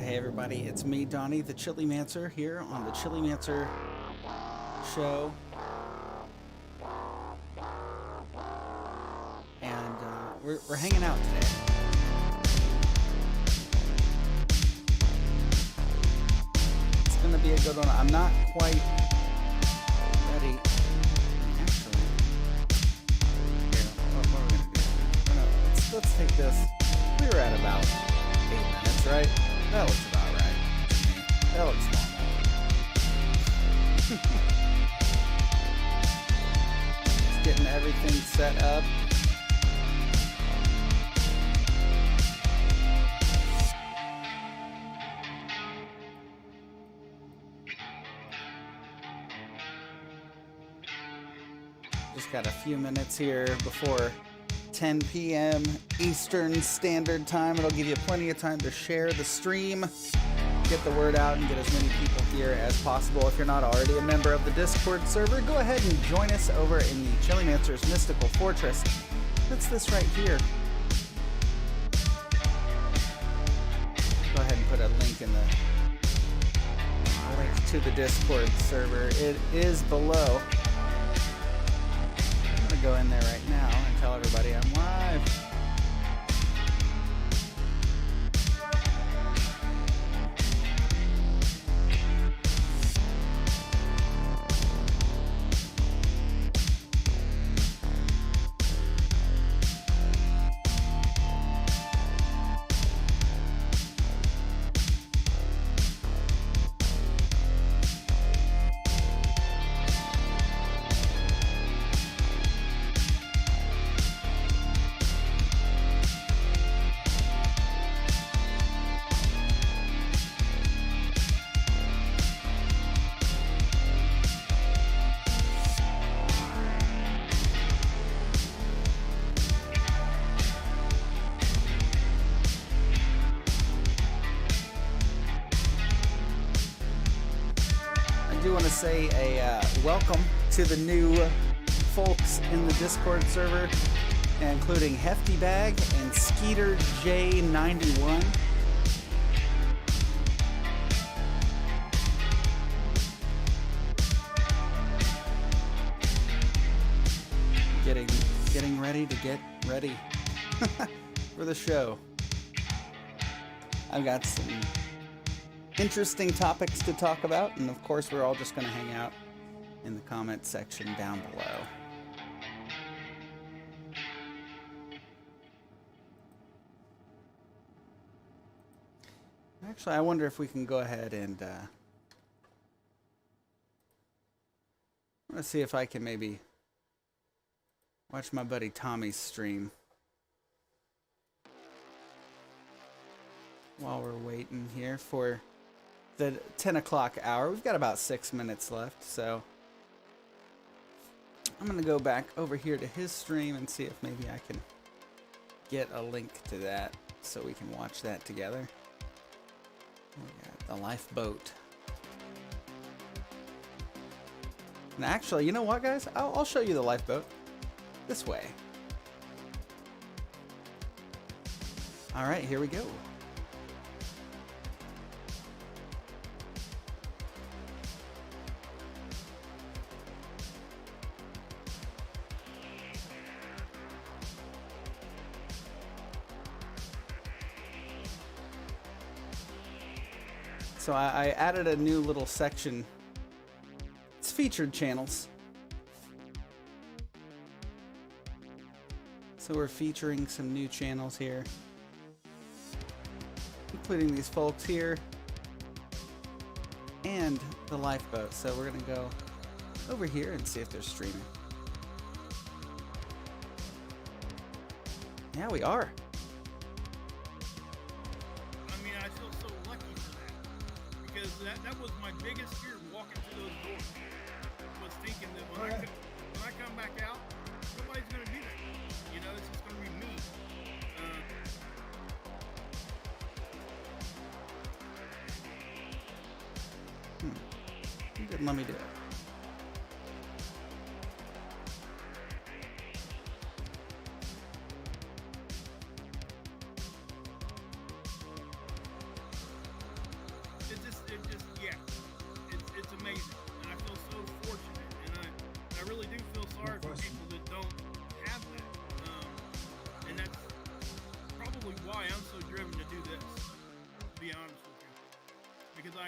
Hey everybody, it's me, Donnie, the Chilimancer, here on the Chilimancer show. And we're hanging out today. It's going to be a good one. I'm not quite ready. Actually, here, what are we going to do? Let's take this. We were at about 8 minutes, right? That looks about right. That looks normal. Just getting everything set up. Just got a few minutes here before 10 p.m. Eastern Standard Time. It'll give you plenty of time to share the stream, get the word out, and get as many people here as possible. If you're not already a member of the Discord server, go ahead and join us over in the Chilimancer's Mystical Fortress. That's this right here. Go ahead and put a link in the link to the Discord server. It is below. I'm gonna go in there right now and tell everybody I'm live. Say a welcome to the new folks in the Discord server, including Hefty Bag and Skeeter J91. Getting ready to get ready for the show. I've got some interesting topics to talk about, and of course we're all just going to hang out in the comment section down below. Actually, I wonder if we can go ahead and let's see if I can maybe watch my buddy Tommy's stream while we're waiting here for the 10 o'clock hour. We've got about 6 minutes left, so I'm gonna go back over here to his stream and see if maybe I can get a link to that so we can watch that together. We got the lifeboat. And actually, you know what, guys? I'll show you the lifeboat this way. All right, here we go. So I added a new little section. It's featured channels. So we're featuring some new channels here, including these folks here and the lifeboat. So we're gonna go over here and see if they're streaming. Yeah, we are. That was my biggest fear walking through those doors. Was thinking that when I come back out, nobody's gonna be there. You know, it's just gonna be me. You didn't let me do it.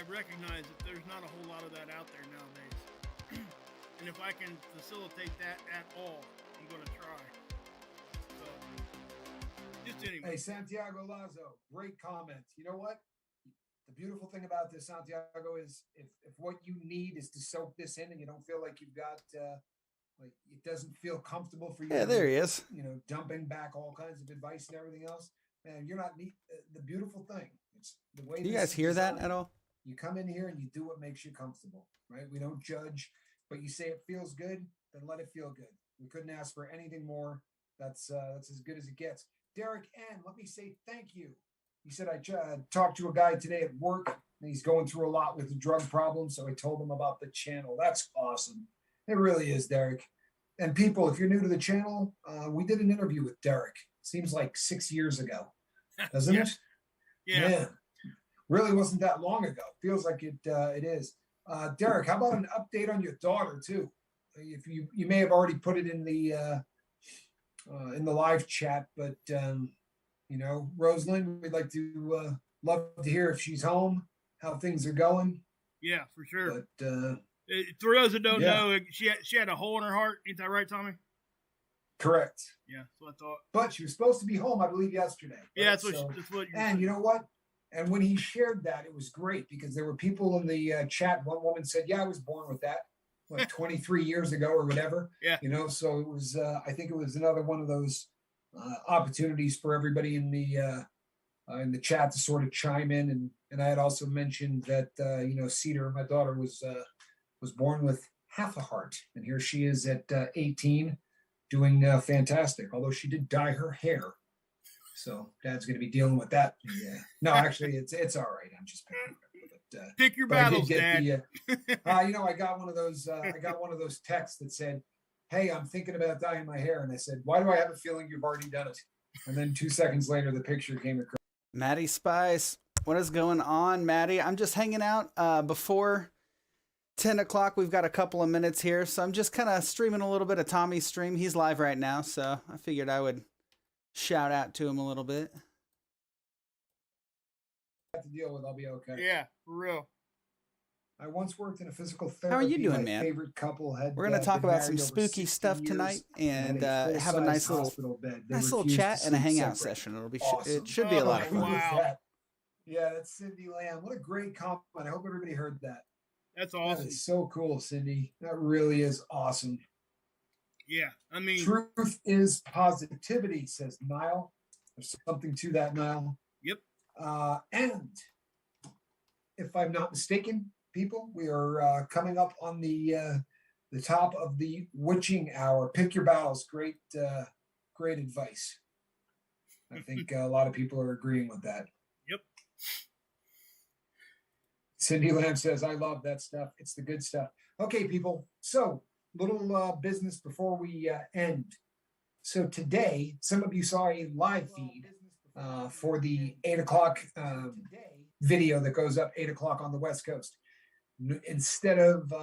I recognize that there's not a whole lot of that out there nowadays. And if I can facilitate that at all, I'm going to try. So, just anyway. Hey, Santiago Lazo, great comment. You know what? The beautiful thing about this, Santiago, is if what you need is to soak this in and you don't feel like you've got, like it doesn't feel comfortable for you. Yeah, there he is. You know, dumping back all kinds of advice and everything else. Man, you're not neat. The beautiful thing, it's the way. Do you guys hear that at all? You come in here and you do what makes you comfortable, right? We don't judge, but you say it feels good, then let it feel good. We couldn't ask for anything more. That's as good as it gets. Derek N., let me say thank you. He said, I talked to a guy today at work, and he's going through a lot with the drug problem, so I told him about the channel. That's awesome. It really is, Derek. And people, if you're new to the channel, we did an interview with Derek. Seems like 6 years ago, doesn't it? Yeah. Man, really wasn't that long ago. Feels like it is. Derek, how about an update on your daughter, too? If you may have already put it in the live chat, but you know, Rosalind, we'd like to love to hear if she's home, how things are going. Yeah, for sure. But for those that don't know, she had a hole in her heart. Ain't that right, Tommy? Correct. Yeah, that's what I thought. But she was supposed to be home, I believe, yesterday. Right? Yeah, that's what. And you know what? And when he shared that, it was great because there were people in the chat. One woman said, "Yeah, I was born with that, like 23 years ago or whatever." Yeah. You know, so it was. I think it was another one of those opportunities for everybody in the chat to sort of chime in. And I had also mentioned that you know, Cedar, my daughter, was born with half a heart, and here she is at 18, doing fantastic. Although she did dye her hair. So Dad's going to be dealing with that. Yeah. No, actually, it's all right. I'm just picking it up. Pick your battles, Dad. You know, I got one of those. I got one of those texts that said, "Hey, I'm thinking about dyeing my hair," and I said, "Why do I have a feeling you've already done it?" And then 2 seconds later, the picture came across. Maddie Spice, what is going on, Maddie? I'm just hanging out before 10 o'clock. We've got a couple of minutes here, so I'm just kind of streaming a little bit of Tommy's stream. He's live right now, so I figured I would shout out to him a little bit. To deal with, I'll be okay. Yeah, for real. I once worked in a physical therapy. How are you doing, my man? Favorite couple had. We're gonna talk about some over spooky 60 stuff years tonight and had have a nice hospital bed. They little refused chat to and a sleep hangout separate. session. It'll be Awesome. it should be a lot of Who fun. was Wow. that? Yeah, that's Cindy Lamb. What a great compliment. I hope everybody heard that. That's That awesome. is so cool, Cindy. That really is awesome. Yeah, I mean, Truth is positivity, says Niall. There's something to that, Niall. Yep. And if I'm not mistaken, people, we are coming up on the top of the witching hour. Pick your battles. Great advice. I think a lot of people are agreeing with that. Yep. Cindy Lamb says, "I love that stuff. It's the good stuff." Okay, people. So little business before we end. So today, some of you saw a live feed for the 8 o'clock video that goes up 8 o'clock on the West Coast. Instead of,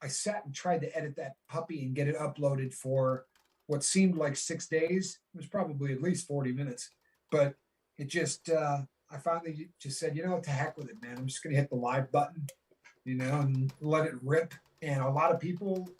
I sat and tried to edit that puppy and get it uploaded for what seemed like 6 days. It was probably at least 40 minutes, but it just, I finally just said, you know what, to heck with it, man. I'm just going to hit the live button, you know, and let it rip. And a lot of people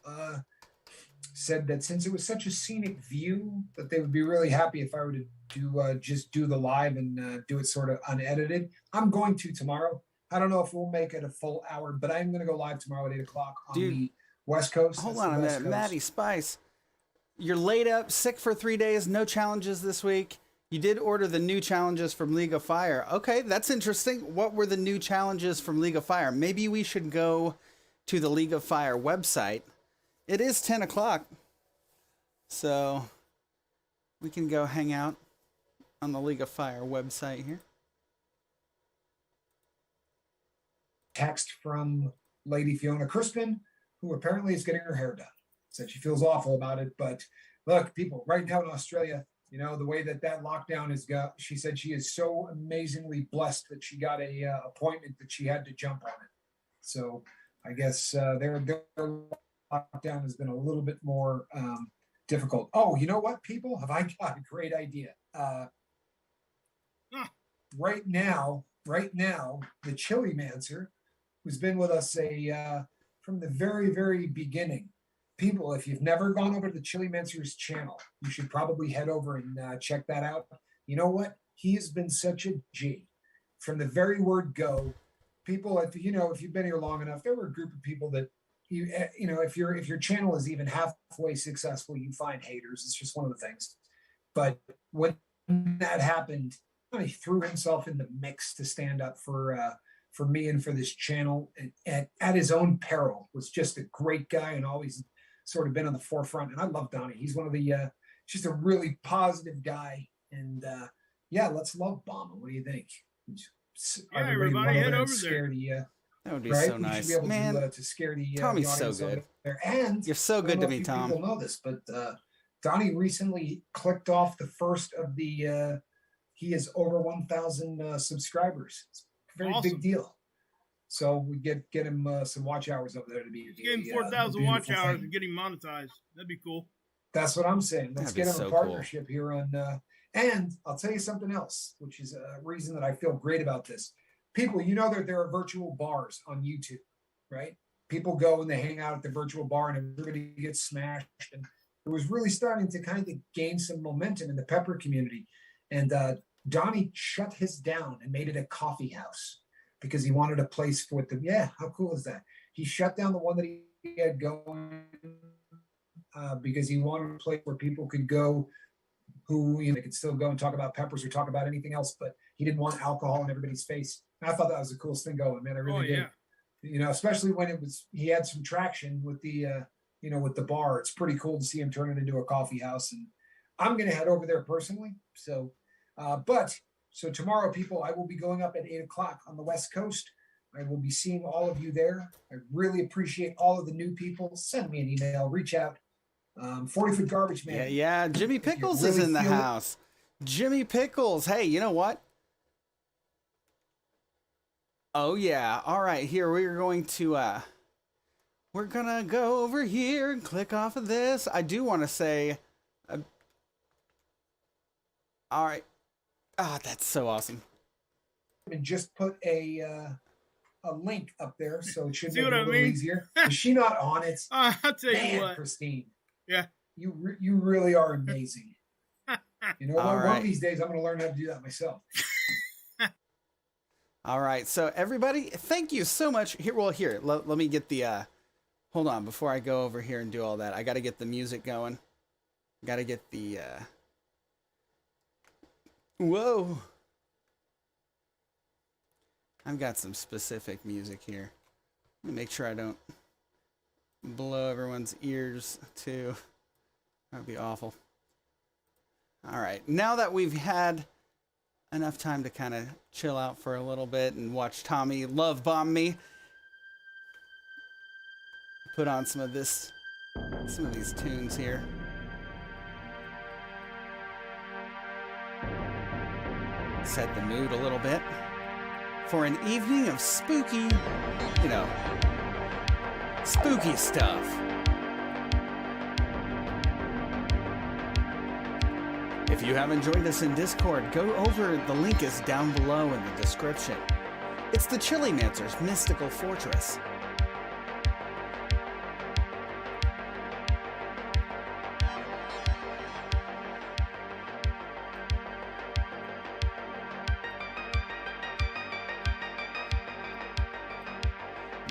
said that since it was such a scenic view, that they would be really happy if I were to just do the live and do it sort of unedited. I'm going to tomorrow. I don't know if we'll make it a full hour, but I'm going to go live tomorrow at 8 o'clock on the West Coast. Hold on a minute. Maddie Spice, you're laid up, sick for 3 days, no challenges this week. You did order the new challenges from League of Fire. Okay, that's interesting. What were the new challenges from League of Fire? Maybe we should go to the League of Fire website. It is 10 o'clock, so we can go hang out on the League of Fire website here. Text from Lady Fiona Crispin, who apparently is getting her hair done. Said she feels awful about it, but look, people, right now in Australia, you know, the way that lockdown is go, she said she is so amazingly blessed that she got a appointment that she had to jump on it. So I guess their lockdown has been a little bit more difficult. Oh, you know what, people? Have I got a great idea? Right now, right now, the Chilimancer, who's been with us from the very, very beginning. People, if you've never gone over to the Chilimancer's channel, you should probably head over and check that out. You know what? He has been such a G from the very word go. People, if you've been here long enough, there were a group of people that if your channel is even halfway successful, you find haters. It's just one of the things. But when that happened, he threw himself in the mix to stand up for me and for this channel, and at his own peril. Was just a great guy and always sort of been on the forefront. And I love Donnie. He's one of the just a really positive guy. And yeah, let's love bomb him. What do you think? Yeah, everybody head over there. That would be right? so We nice, should be able man. to scare the Tommy's the so good. there. And You're so good to me, Tom. People know this, but Donnie recently clicked off the first of the. He is over 1,000 subscribers. It's a very awesome. big deal. So we get him some watch hours over there to be. Get him 4,000 watch hours and get him monetized. That'd be cool. That's what I'm saying. Let's get him so a partnership here on. And I'll tell you something else, which is a reason that I feel great about this. People, you know that there are virtual bars on YouTube, right? People go and they hang out at the virtual bar and everybody gets smashed. And it was really starting to kind of gain some momentum in the pepper community. And Donnie shut his down and made it a coffee house because he wanted a place for them. Yeah, how cool is that? He shut down the one that he had going because he wanted a place where people could go who they could still go and talk about peppers or talk about anything else, but he didn't want alcohol in everybody's face. And I thought that was the coolest thing going, man. I really did. Especially when he had some traction with the with the bar. It's pretty cool to see him turn it into a coffee house. And I'm going to head over there personally. So, so tomorrow, people, I will be going up at 8:00 on the West Coast. I will be seeing all of you there. I really appreciate all of the new people. Send me an email, reach out. 40-foot garbage man. Yeah. Jimmy Pickles is in the house. Jimmy Pickles. Hey, you know what? Oh yeah. All right. Here we're going to we're gonna go over here and click off of this. I do want to say all right. Ah, that's so awesome. And just put a link up there so it should be a what little easier. Is she not on it? I'll tell you what. Christine. Yeah. You really are amazing. You know what? All right. One of these days I'm going to learn how to do that myself. All right. So everybody, thank you so much. Here, let me get the, hold on. Before I go over here and do all that, I got to get the music going. Got to get the, whoa. I've got some specific music here. Let me make sure I don't blow everyone's ears too. That'd be awful. All right. Now that we've had enough time to kind of chill out for a little bit and watch Tommy love bomb me, put on some of these tunes here. Set the mood a little bit for an evening of spooky, spooky stuff. If you haven't joined us in Discord, go over, the link is down below in the description. It's the Chilimancer's mystical fortress.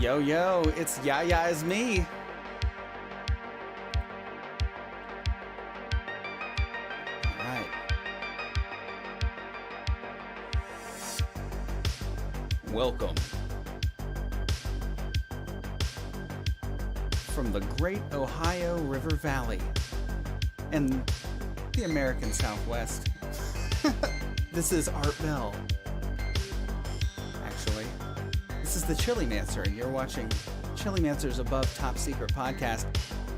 Yo, it's Yaya's me. All right. Welcome. From the great Ohio River Valley and the American Southwest, this is Art Bell. Actually, this is the Chilimancer, and you're watching Chilimancer's Above Top Secret podcast,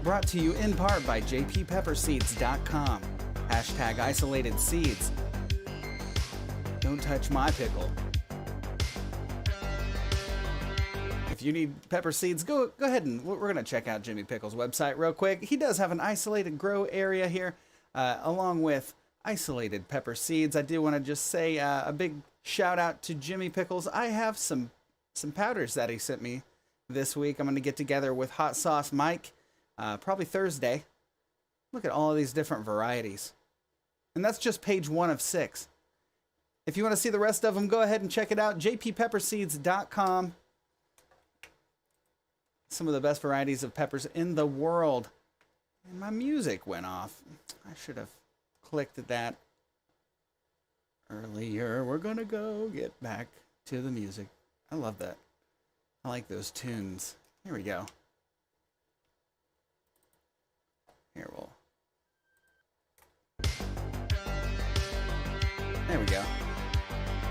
brought to you in part by jppepperseeds.com. Hashtag IsolatedSeeds. Don't touch my pickle. If you need pepper seeds, go ahead and we're going to check out Jimmy Pickle's website real quick. He does have an isolated grow area here, along with isolated pepper seeds. I do want to just say a big shout out to Jimmy Pickles. I have some powders that he sent me this week. I'm going to get together with Hot Sauce Mike probably Thursday. Look at all of these different varieties. And that's just page 1 of 6. If you want to see the rest of them, go ahead and check it out. jppepperseeds.com. Some of the best varieties of peppers in the world. And my music went off. I should have clicked that earlier. We're going to go get back to the music. I love that. I like those tunes. Here we go. Here we'll... There we go.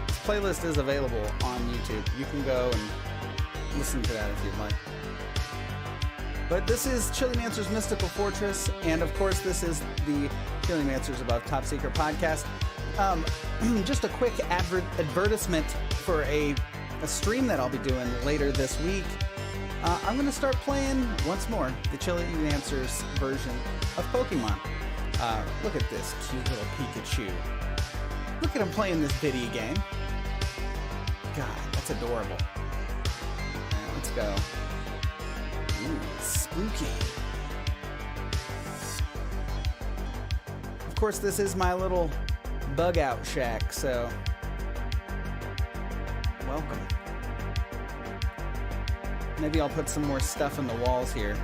This playlist is available on YouTube. You can go and listen to that if you'd like. But this is Chilimancer's Mystical Fortress, and of course this is the Chilimancer's Above Top Secret podcast. Just a quick advertisement for a stream that I'll be doing later this week. I'm going to start playing once more the Chilimancer's version of Pokemon. Look at this cute little Pikachu. Look at him playing this video game. God, that's adorable. Right, let's go. Ooh, spooky. Of course, this is my little bug out shack, so welcome. Maybe I'll put some more stuff in the walls here.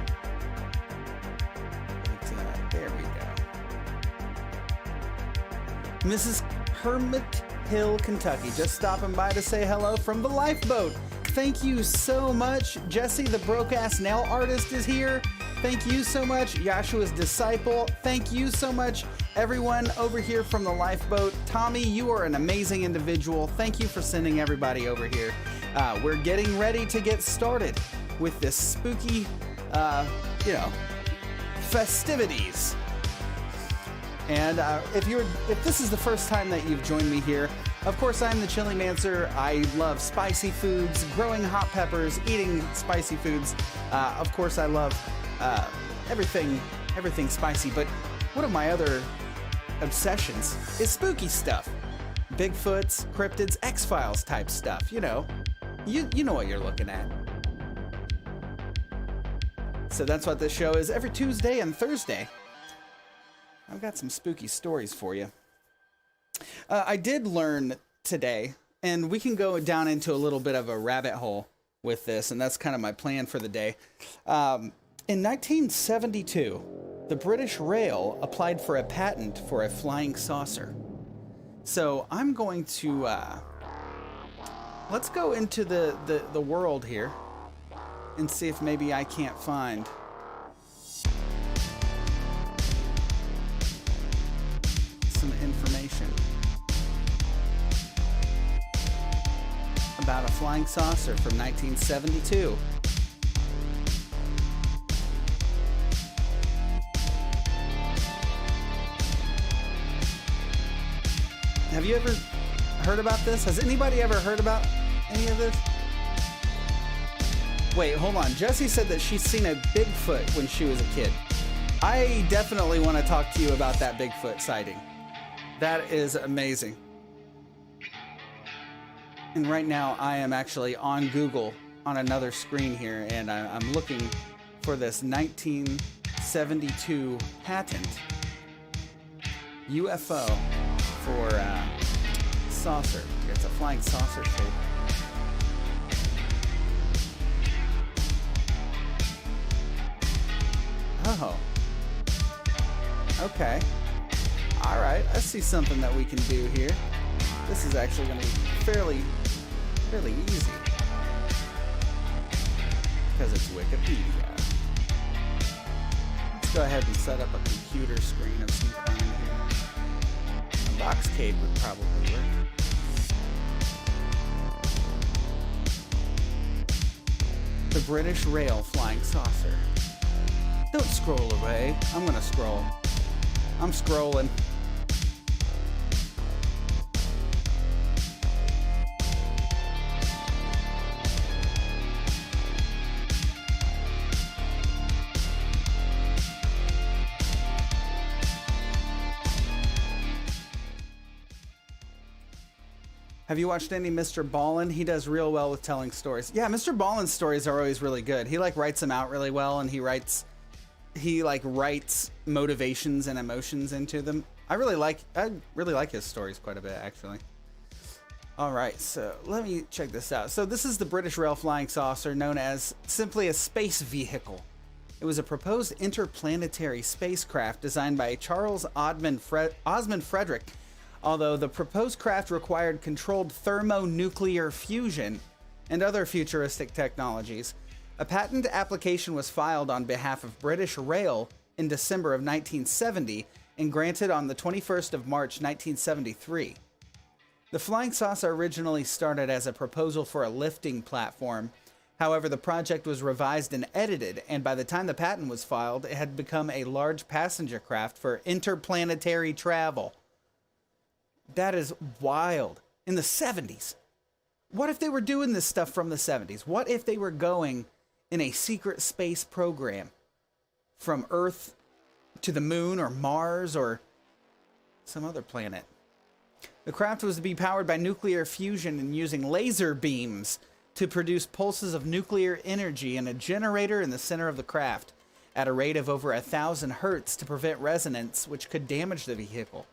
But, there we go. Mrs. Hermit Hill, Kentucky, just stopping by to say hello from the lifeboat. Thank you so much. Jesse, the broke-ass nail artist, is here. Thank you so much. Yashua's disciple. Thank you so much, everyone over here from the lifeboat. Tommy, you are an amazing individual. Thank you for sending everybody over here. We're getting ready to get started with this spooky, festivities. And if this is the first time that you've joined me here, of course I'm the Chilimancer. I love spicy foods, growing hot peppers, eating spicy foods. Of course I love everything spicy. But one of my other obsessions is spooky stuff. Bigfoots, cryptids, X-Files type stuff. You know what you're looking at. So that's what this show is every Tuesday and Thursday. I've got some spooky stories for you. I did learn today, and we can go down into a little bit of a rabbit hole with this, and that's kind of my plan for the day. In 1972, the British Rail applied for a patent for a flying saucer. So I'm going to, let's go into the world here and see if maybe I can't find some information about a flying saucer from 1972. Have you ever heard about this? Has anybody ever heard about any of this? Wait, hold on. Jessie said that she's seen a Bigfoot when she was a kid. I definitely want to talk to you about that Bigfoot sighting. That is amazing. And right now I am actually on Google on another screen here, and I'm looking for this 1972 patent UFO for saucer. It's a flying saucer shape. Oh. Okay. All right. I see something that we can do here. This is actually going to be fairly easy because it's Wikipedia. Let's go ahead and set up a computer screen of some kind here. A box cave would probably work. The British Rail flying saucer. Don't scroll away. I'm gonna scroll. I'm scrolling. Have you watched any Mr. Ballin? He does real well with telling stories. Yeah, Mr. Ballin's stories are always really good. He like writes them out really well, and he writes motivations and emotions into them. I really like his stories quite a bit, actually. All right, so let me check this out. So this is the British Rail flying saucer, known as simply a space vehicle. It was a proposed interplanetary spacecraft designed by Charles Osmond Frederick, although the proposed craft required controlled thermonuclear fusion and other futuristic technologies. A patent application was filed on behalf of British Rail in December of 1970 and granted on the 21st of March 1973. The flying saucer originally started as a proposal for a lifting platform. However, the project was revised and edited, and by the time the patent was filed, it had become a large passenger craft for interplanetary travel. That is wild. In the 70s. What if they were doing this stuff from the 70s? What if they were going in a secret space program from Earth to the moon or Mars or some other planet? The craft was to be powered by nuclear fusion and using laser beams to produce pulses of nuclear energy in a generator in the center of the craft at a rate of over 1,000 hertz to prevent resonance, which could damage the vehicle.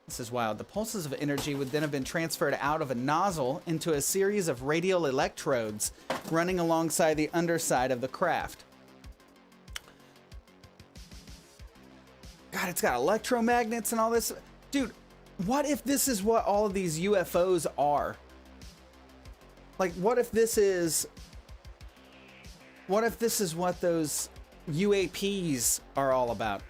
This is wild. The pulses of energy would then have been transferred out of a nozzle into a series of radial electrodes running alongside the underside of the craft. God, it's got electromagnets and all this. Dude, what if this is what all of these UFOs are? Like, what if this is what those UAPs are all about?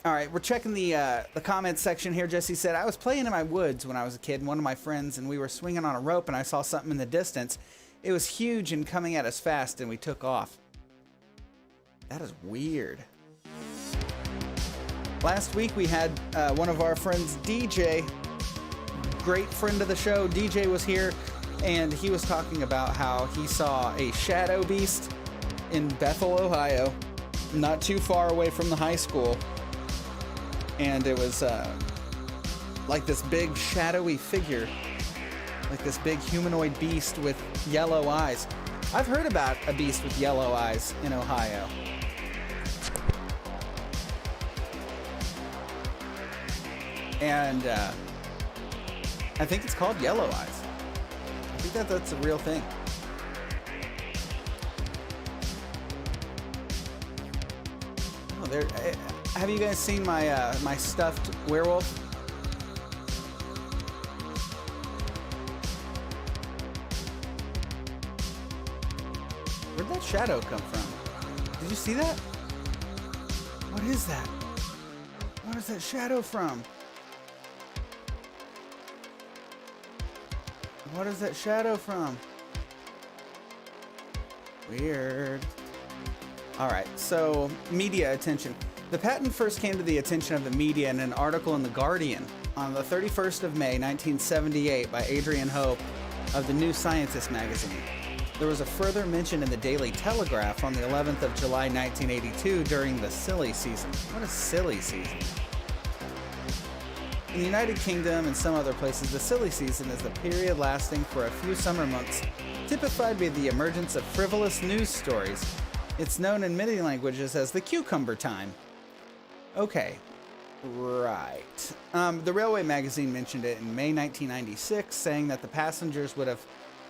All right, we're checking the comments section here. Jesse said, I was playing in my woods when I was a kid, and one of my friends, and we were swinging on a rope, and I saw something in the distance. It was huge and coming at us fast, and we took off. That is weird. Last week, we had one of our friends, DJ, great friend of the show. DJ was here, and he was talking about how he saw a shadow beast in Bethel, Ohio, not too far away from the high school. And it was like this big shadowy figure, like this big humanoid beast with yellow eyes. I've heard about a beast with yellow eyes in Ohio. And I think it's called yellow eyes. I think that's a real thing. Oh, there. Have you guys seen my my stuffed werewolf? Where'd that shadow come from? Did you see that? What is that? What is that shadow from? What is that shadow from? Weird. All right, so media attention. The patent first came to the attention of the media in an article in The Guardian on the 31st of May, 1978 by Adrian Hope of the New Scientist magazine. There was a further mention in the Daily Telegraph on the 11th of July, 1982 during the silly season. What is silly season? In the United Kingdom and some other places, the silly season is the period lasting for a few summer months, typified by the emergence of frivolous news stories. It's known in many languages as the cucumber time. Okay, right. The Railway magazine mentioned it in May 1996, saying that the passengers would have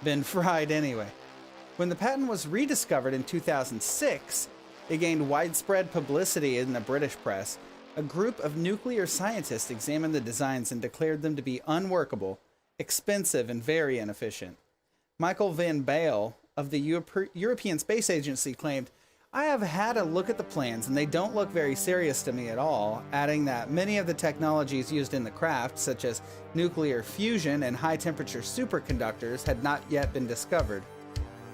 been fried anyway. When the patent was rediscovered in 2006, it gained widespread publicity in the British press. A group of nuclear scientists examined the designs and declared them to be unworkable, expensive, and very inefficient. Michael Van Baal of the European Space Agency claimed, I have had a look at the plans and they don't look very serious to me at all, adding that many of the technologies used in the craft, such as nuclear fusion and high-temperature superconductors, had not yet been discovered.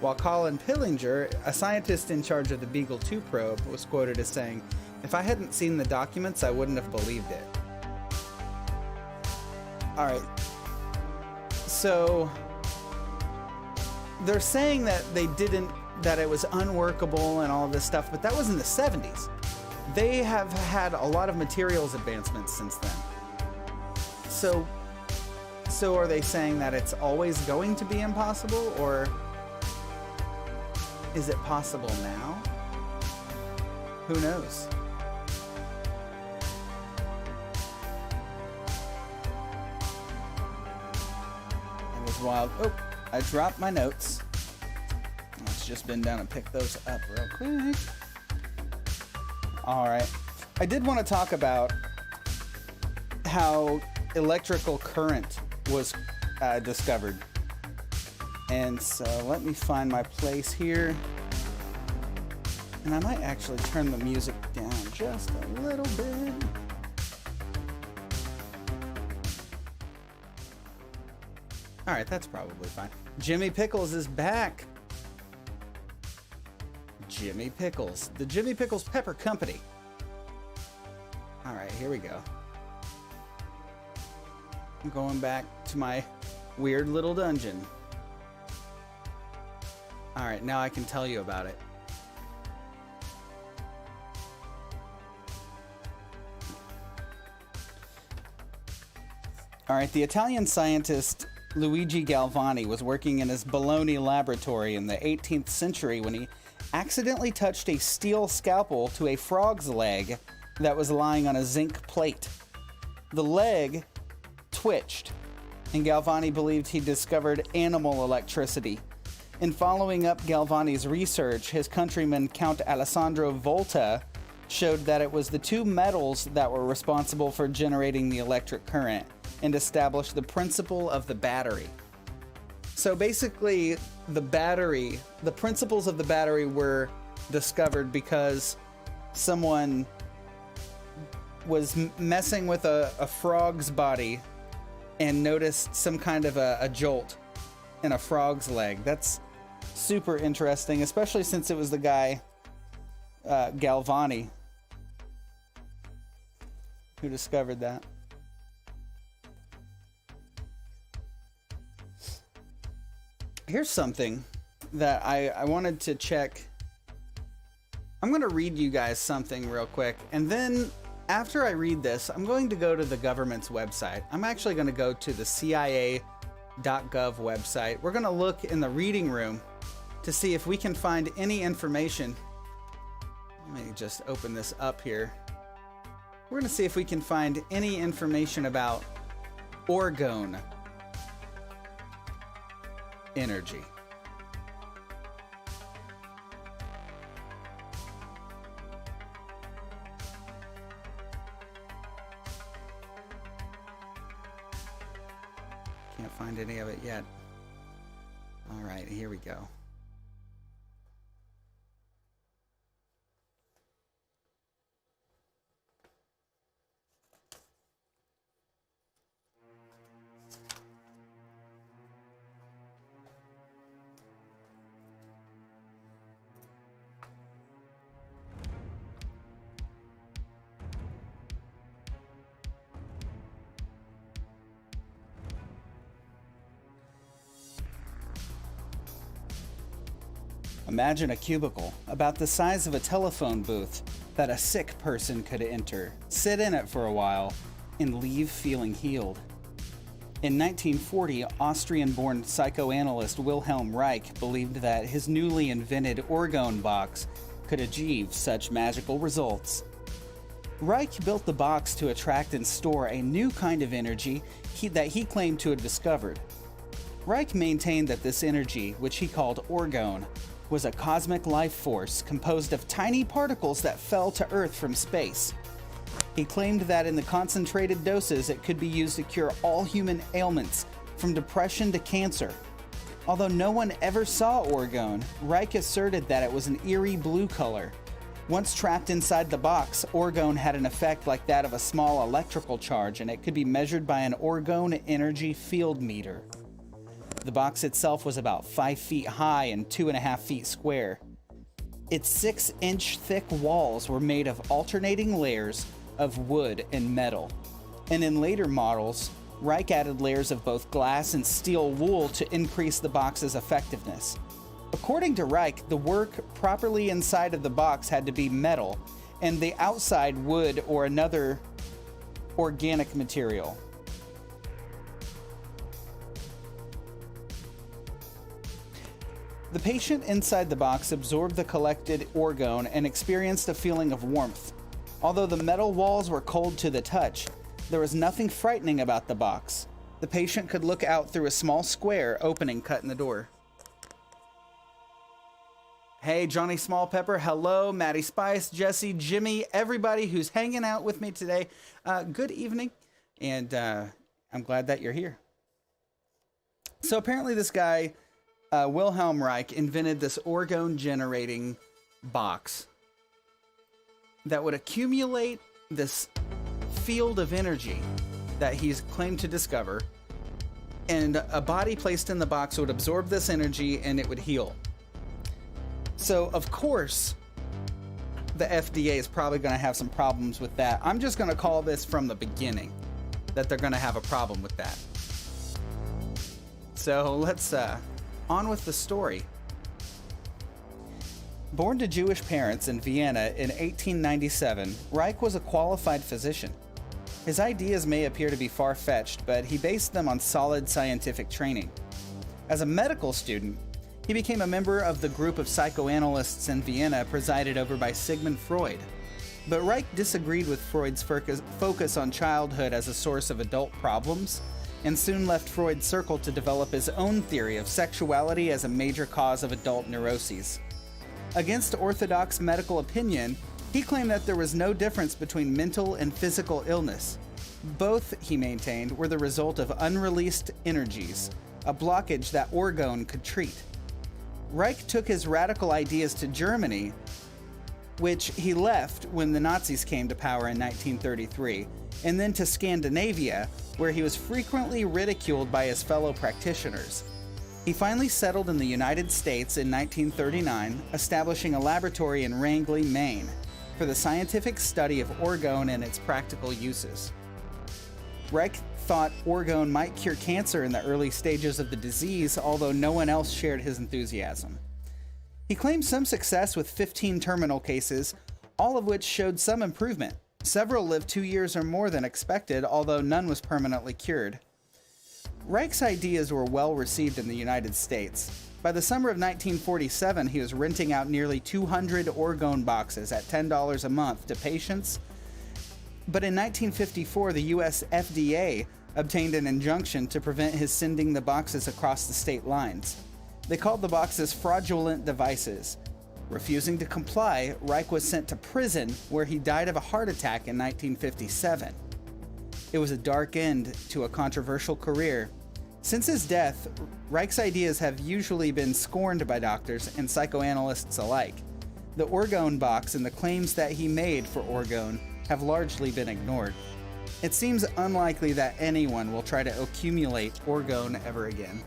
While Colin Pillinger, a scientist in charge of the Beagle 2 probe, was quoted as saying, if I hadn't seen the documents, I wouldn't have believed it. All right. So they're saying that that it was unworkable and all of this stuff, but that was in the 70s. They have had a lot of materials advancements since then. So So are they saying that it's always going to be impossible, or is it possible now? Who knows? It was wild. Oh, I dropped my notes. Let's just bend down and pick those up real quick. All right. I did want to talk about how electrical current was discovered. And so let me find my place here. And I might actually turn the music down just a little bit. All right, that's probably fine. Jimmy Pickles is back. Jimmy Pickles, the Jimmy Pickles Pepper Company. All right, here we go. I'm going back to my weird little dungeon. All right, now I can tell you about it. All right, the Italian scientist Luigi Galvani was working in his Bologna laboratory in the 18th century when he accidentally touched a steel scalpel to a frog's leg that was lying on a zinc plate. The leg twitched, and Galvani believed he discovered animal electricity. In following up Galvani's research, his countryman Count Alessandro Volta showed that it was the two metals that were responsible for generating the electric current and established the principle of the battery. So basically, the principles of the battery were discovered because someone was messing with a frog's body and noticed some kind of a jolt in a frog's leg. That's super interesting, especially since it was the guy, Galvani, who discovered that. Here's something that I wanted to check. I'm going to read you guys something real quick, and then after I read this, I'm going to go to the government's website. I'm actually going to go to the CIA.gov website. We're going to look in the reading room to see if we can find any information. Let me just open this up here. We're going to see if we can find any information about Orgone Energy. Can't find any of it yet. All right, here we go. Imagine a cubicle about the size of a telephone booth that a sick person could enter, sit in it for a while, and leave feeling healed. In 1940, Austrian-born psychoanalyst Wilhelm Reich believed that his newly invented Orgone box could achieve such magical results. Reich built the box to attract and store a new kind of energy that he claimed to have discovered. Reich maintained that this energy, which he called Orgone, was a cosmic life force composed of tiny particles that fell to Earth from space. He claimed that in the concentrated doses it could be used to cure all human ailments, from depression to cancer. Although no one ever saw Orgone, Reich asserted that it was an eerie blue color. Once trapped inside the box, Orgone had an effect like that of a small electrical charge, and it could be measured by an Orgone Energy field meter. The box itself was about 5 feet high and 2.5 feet square. Its 6-inch thick walls were made of alternating layers of wood and metal. And in later models, Reich added layers of both glass and steel wool to increase the box's effectiveness. According to Reich, the work properly inside of the box had to be metal, and the outside wood or another organic material. The patient inside the box absorbed the collected orgone and experienced a feeling of warmth. Although the metal walls were cold to the touch, there was nothing frightening about the box. The patient could look out through a small square opening cut in the door. Hey, Johnny Small Pepper, hello, Maddie Spice, Jesse, Jimmy, everybody who's hanging out with me today. Good evening, and I'm glad that you're here. So apparently this guy, Wilhelm Reich, invented this orgone generating box that would accumulate this field of energy that he's claimed to discover, and a body placed in the box would absorb this energy and it would heal. So, of course, the FDA is probably going to have some problems with that. I'm just going to call this from the beginning that they're going to have a problem with that. So, let's on with the story. Born to Jewish parents in Vienna in 1897, Reich was a qualified physician. His ideas may appear to be far-fetched, but he based them on solid scientific training. As a medical student, he became a member of the group of psychoanalysts in Vienna presided over by Sigmund Freud. But Reich disagreed with Freud's focus on childhood as a source of adult problems, and soon left Freud's circle to develop his own theory of sexuality as a major cause of adult neuroses. Against orthodox medical opinion, he claimed that there was no difference between mental and physical illness. Both, he maintained, were the result of unreleased energies, a blockage that orgone could treat. Reich took his radical ideas to Germany, which he left when the Nazis came to power in 1933, and then to Scandinavia, where he was frequently ridiculed by his fellow practitioners. He finally settled in the United States in 1939, establishing a laboratory in Rangeley, Maine, for the scientific study of orgone and its practical uses. Reich thought orgone might cure cancer in the early stages of the disease, although no one else shared his enthusiasm. He claimed some success with 15 terminal cases, all of which showed some improvement. Several lived 2 years or more than expected, although none was permanently cured. Reich's ideas were well received in the United States. By the summer of 1947, he was renting out nearly 200 orgone boxes at $10 a month to patients. But in 1954, the US FDA obtained an injunction to prevent his sending the boxes across the state lines. They called the boxes fraudulent devices. Refusing to comply, Reich was sent to prison, where he died of a heart attack in 1957. It was a dark end to a controversial career. Since his death, Reich's ideas have usually been scorned by doctors and psychoanalysts alike. The orgone box and the claims that he made for orgone have largely been ignored. It seems unlikely that anyone will try to accumulate orgone ever again.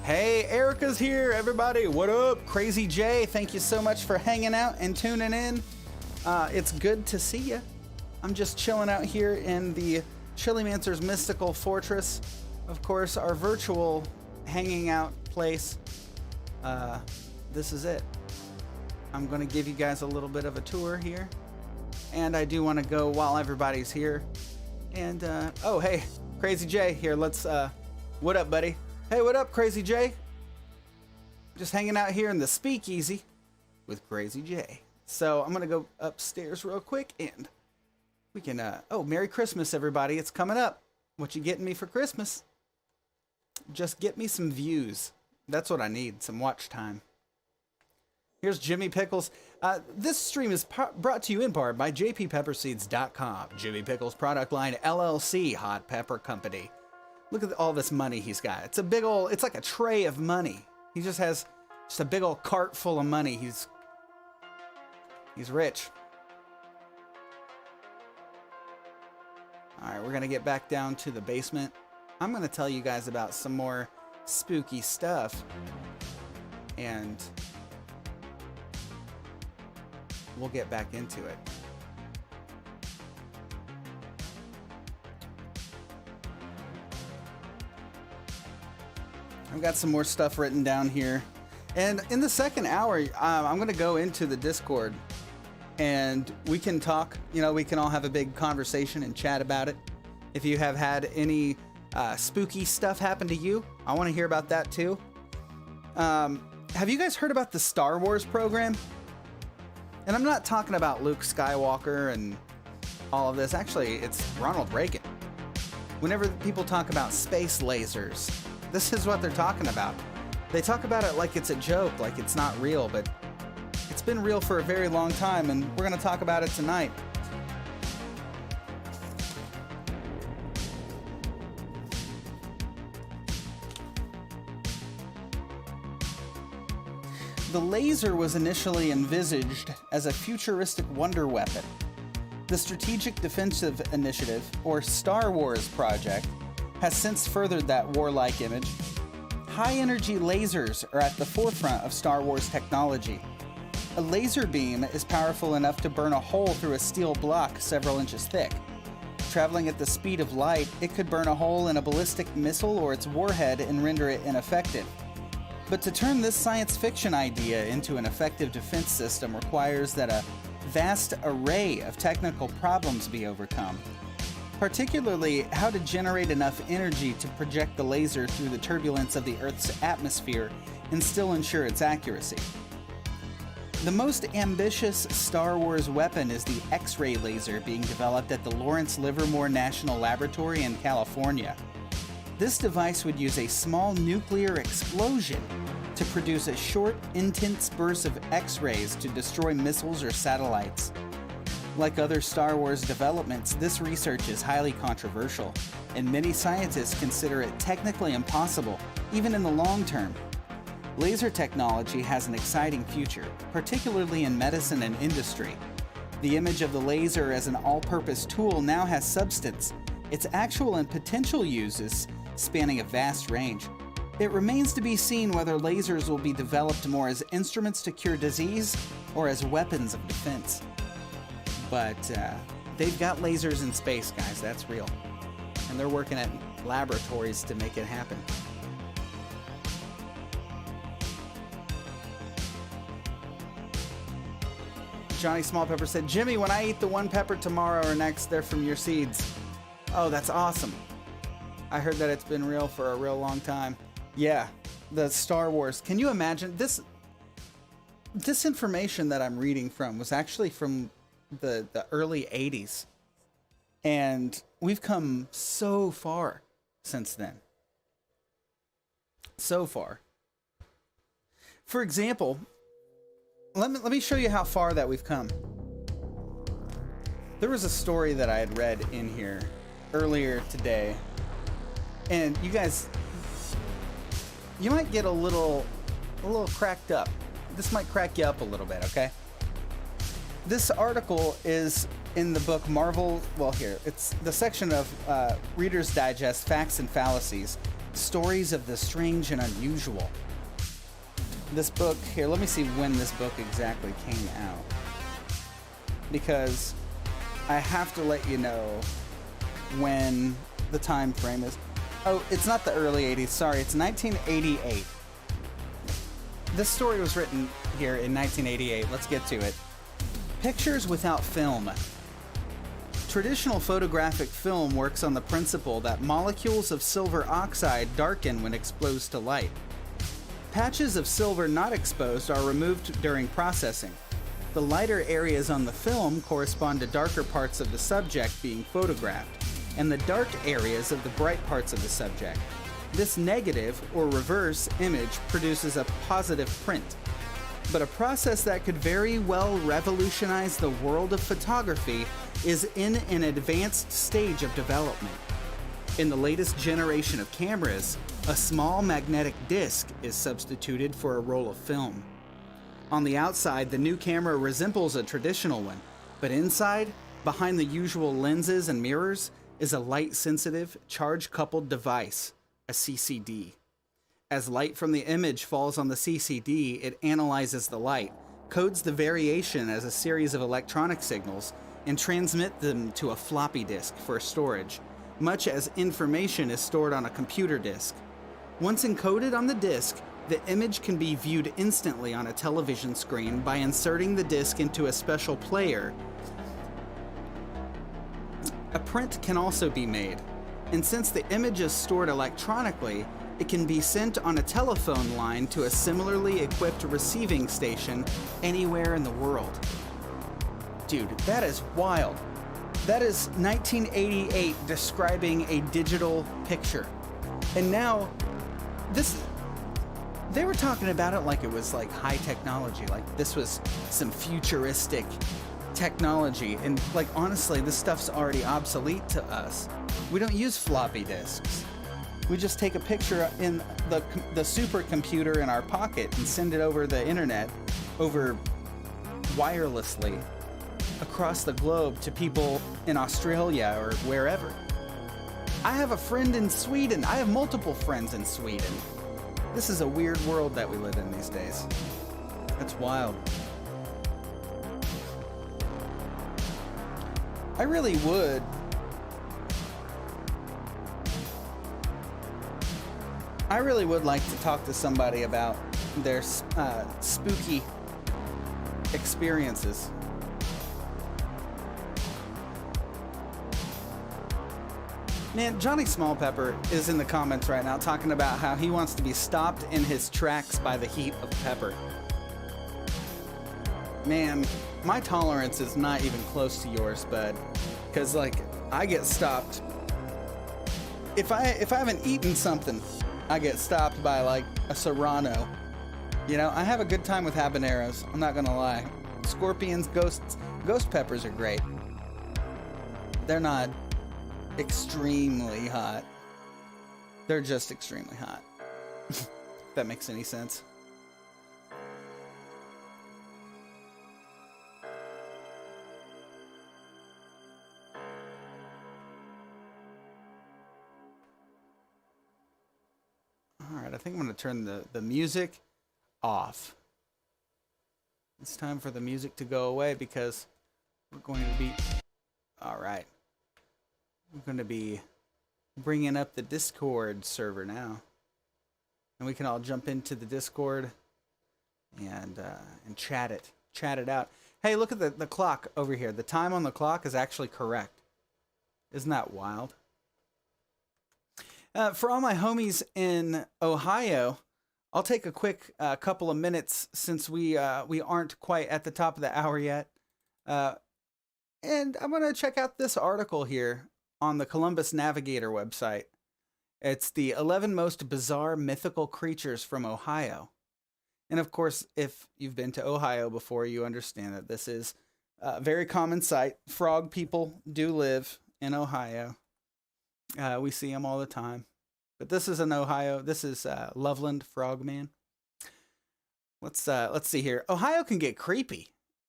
Hey, Erica's here, everybody. What up? Crazy Jay, thank you so much for hanging out and tuning in. It's good to see you. I'm just chilling out here in the Chilimancer's Mystical Fortress. Of course, our virtual hanging out place. This is it. I'm going to give you guys a little bit of a tour here. And I do want to go while everybody's here. And, oh, hey, Crazy Jay here. Let's, what up, buddy? Hey, what up, Crazy Jay? Just hanging out here in the speakeasy with Crazy Jay. So I'm going to go upstairs real quick and we can, oh, Merry Christmas, everybody. It's coming up. What you getting me for Christmas? Just get me some views. That's what I need, some watch time. Here's Jimmy Pickles. This stream is brought to you in part by jppepperseeds.com. Jimmy Pickles Product Line LLC, Hot Pepper Company. Look at all this money he's got. It's a big old, it's like a tray of money. He just has just a big old cart full of money. He's rich. All right, we're going to get back down to the basement. I'm going to tell you guys about some more spooky stuff. And we'll get back into it. I've got some more stuff written down here. And in the second hour, I'm going to go into the Discord and we can talk. You know, we can all have a big conversation and chat about it. If you have had any spooky stuff happen to you? I want to hear about that too. Have you guys heard about the Star Wars program? And I'm not talking about Luke Skywalker and all of this. Actually, it's Ronald Reagan. Whenever people talk about space lasers, this is what they're talking about. They talk about it like it's a joke, like it's not real, but it's been real for a very long time, and we're going to talk about it tonight. The laser was initially envisaged as a futuristic wonder weapon. The Strategic Defensive Initiative, or Star Wars project, has since furthered that warlike image. High-energy lasers are at the forefront of Star Wars technology. A laser beam is powerful enough to burn a hole through a steel block several inches thick. Traveling at the speed of light, it could burn a hole in a ballistic missile or its warhead and render it ineffective. But to turn this science fiction idea into an effective defense system requires that a vast array of technical problems be overcome. Particularly, how to generate enough energy to project the laser through the turbulence of the Earth's atmosphere and still ensure its accuracy. The most ambitious Star Wars weapon is the X-ray laser being developed at the Lawrence Livermore National Laboratory in California. This device would use a small nuclear explosion to produce a short, intense burst of X-rays to destroy missiles or satellites. Like other Star Wars developments, this research is highly controversial, and many scientists consider it technically impossible, even in the long term. Laser technology has an exciting future, particularly in medicine and industry. The image of the laser as an all-purpose tool now has substance, its actual and potential uses spanning a vast range. It remains to be seen whether lasers will be developed more as instruments to cure disease or as weapons of defense. But they've got lasers in space, guys, that's real. And they're working at laboratories to make it happen. Johnny Smallpepper said, Jimmy, when I eat the one pepper tomorrow or next, they're from your seeds. Oh, that's awesome. I heard that it's been real for a real long time. Yeah, the Star Wars. Can you imagine? This information that I'm reading from was actually from the early 80s. And we've come so far since then. So far. For example, let me show you how far that we've come. There was a story that I had read in here earlier today. And you guys, you might get a little cracked up. This might crack you up a little bit, okay? This article is in the book Marvel, well here, it's the section of Reader's Digest, Facts and Fallacies, Stories of the Strange and Unusual. This book, here, let me see when this book exactly came out. Because I have to let you know when the time frame is. Oh, it's not the early 80s, sorry, it's 1988. This story was written here in 1988. Let's get to it. Pictures without film. Traditional photographic film works on the principle that molecules of silver oxide darken when exposed to light. Patches of silver not exposed are removed during processing. The lighter areas on the film correspond to darker parts of the subject being photographed, and the dark areas of the bright parts of the subject. This negative or reverse image produces a positive print. But a process that could very well revolutionize the world of photography is in an advanced stage of development. In the latest generation of cameras, a small magnetic disc is substituted for a roll of film. On the outside, the new camera resembles a traditional one, but inside, behind the usual lenses and mirrors, is a light-sensitive, charge-coupled device, a CCD. As light from the image falls on the CCD, it analyzes the light, codes the variation as a series of electronic signals, and transmits them to a floppy disk for storage, much as information is stored on a computer disk. Once encoded on the disk, the image can be viewed instantly on a television screen by inserting the disk into a special player. A print can also be made. And since the image is stored electronically, it can be sent on a telephone line to a similarly equipped receiving station anywhere in the world. Dude, that is wild. That is 1988 describing a digital picture. And now, they were talking about it like it was like high technology, like this was some futuristic technology. And like, honestly, this stuff's already obsolete to us. We don't use floppy disks. We just take a picture in the supercomputer in our pocket and send it over the internet, over wirelessly across the globe to people in Australia or wherever. I have a friend in Sweden. I have multiple friends in Sweden. This is a weird world that we live in these days. That's wild. I really would like to talk to somebody about their spooky experiences. Man, Johnny Smallpepper is in the comments right now talking about how he wants to be stopped in his tracks by the heat of pepper. Man, my tolerance is not even close to yours, bud. Because, like, I get stopped. If I haven't eaten something, I get stopped by, like, a Serrano. You know, I have a good time with habaneros. I'm not gonna lie. Scorpions, ghost peppers are great. They're not extremely hot. They're just extremely hot. If that makes any sense. Alright, I think I'm going to turn the music off. It's time for the music to go away because we're going to be... Alright. We're going to be bringing up the Discord server now. And we can all jump into the Discord and chat it out. Hey, look at the clock over here. The time on the clock is actually correct. Isn't that wild? For all my homies in Ohio, I'll take a quick couple of minutes since we aren't quite at the top of the hour yet. And I'm going to check out this article here on the Columbus Navigator website. It's the 11 most bizarre mythical creatures from Ohio. And of course, if you've been to Ohio before, you understand that this is a very common sight. Frog people do live in Ohio. We see them all the time. But this is in Ohio. This is Loveland Frogman. Let's see here. Ohio can get creepy.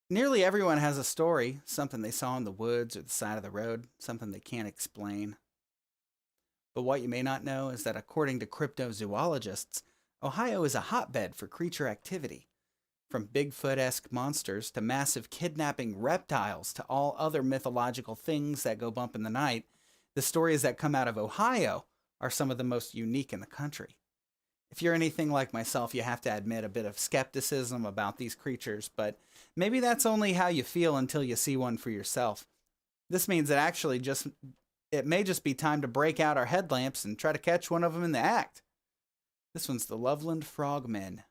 Nearly everyone has a story, something they saw in the woods or the side of the road, something they can't explain. But what you may not know is that according to cryptozoologists, Ohio is a hotbed for creature activity. From Bigfoot-esque monsters to massive kidnapping reptiles to all other mythological things that go bump in the night, the stories that come out of Ohio are some of the most unique in the country. If you're anything like myself, you have to admit a bit of skepticism about these creatures, but maybe that's only how you feel until you see one for yourself. This means that actually it may just be time to break out our headlamps and try to catch one of them in the act. This one's the Loveland Frogmen.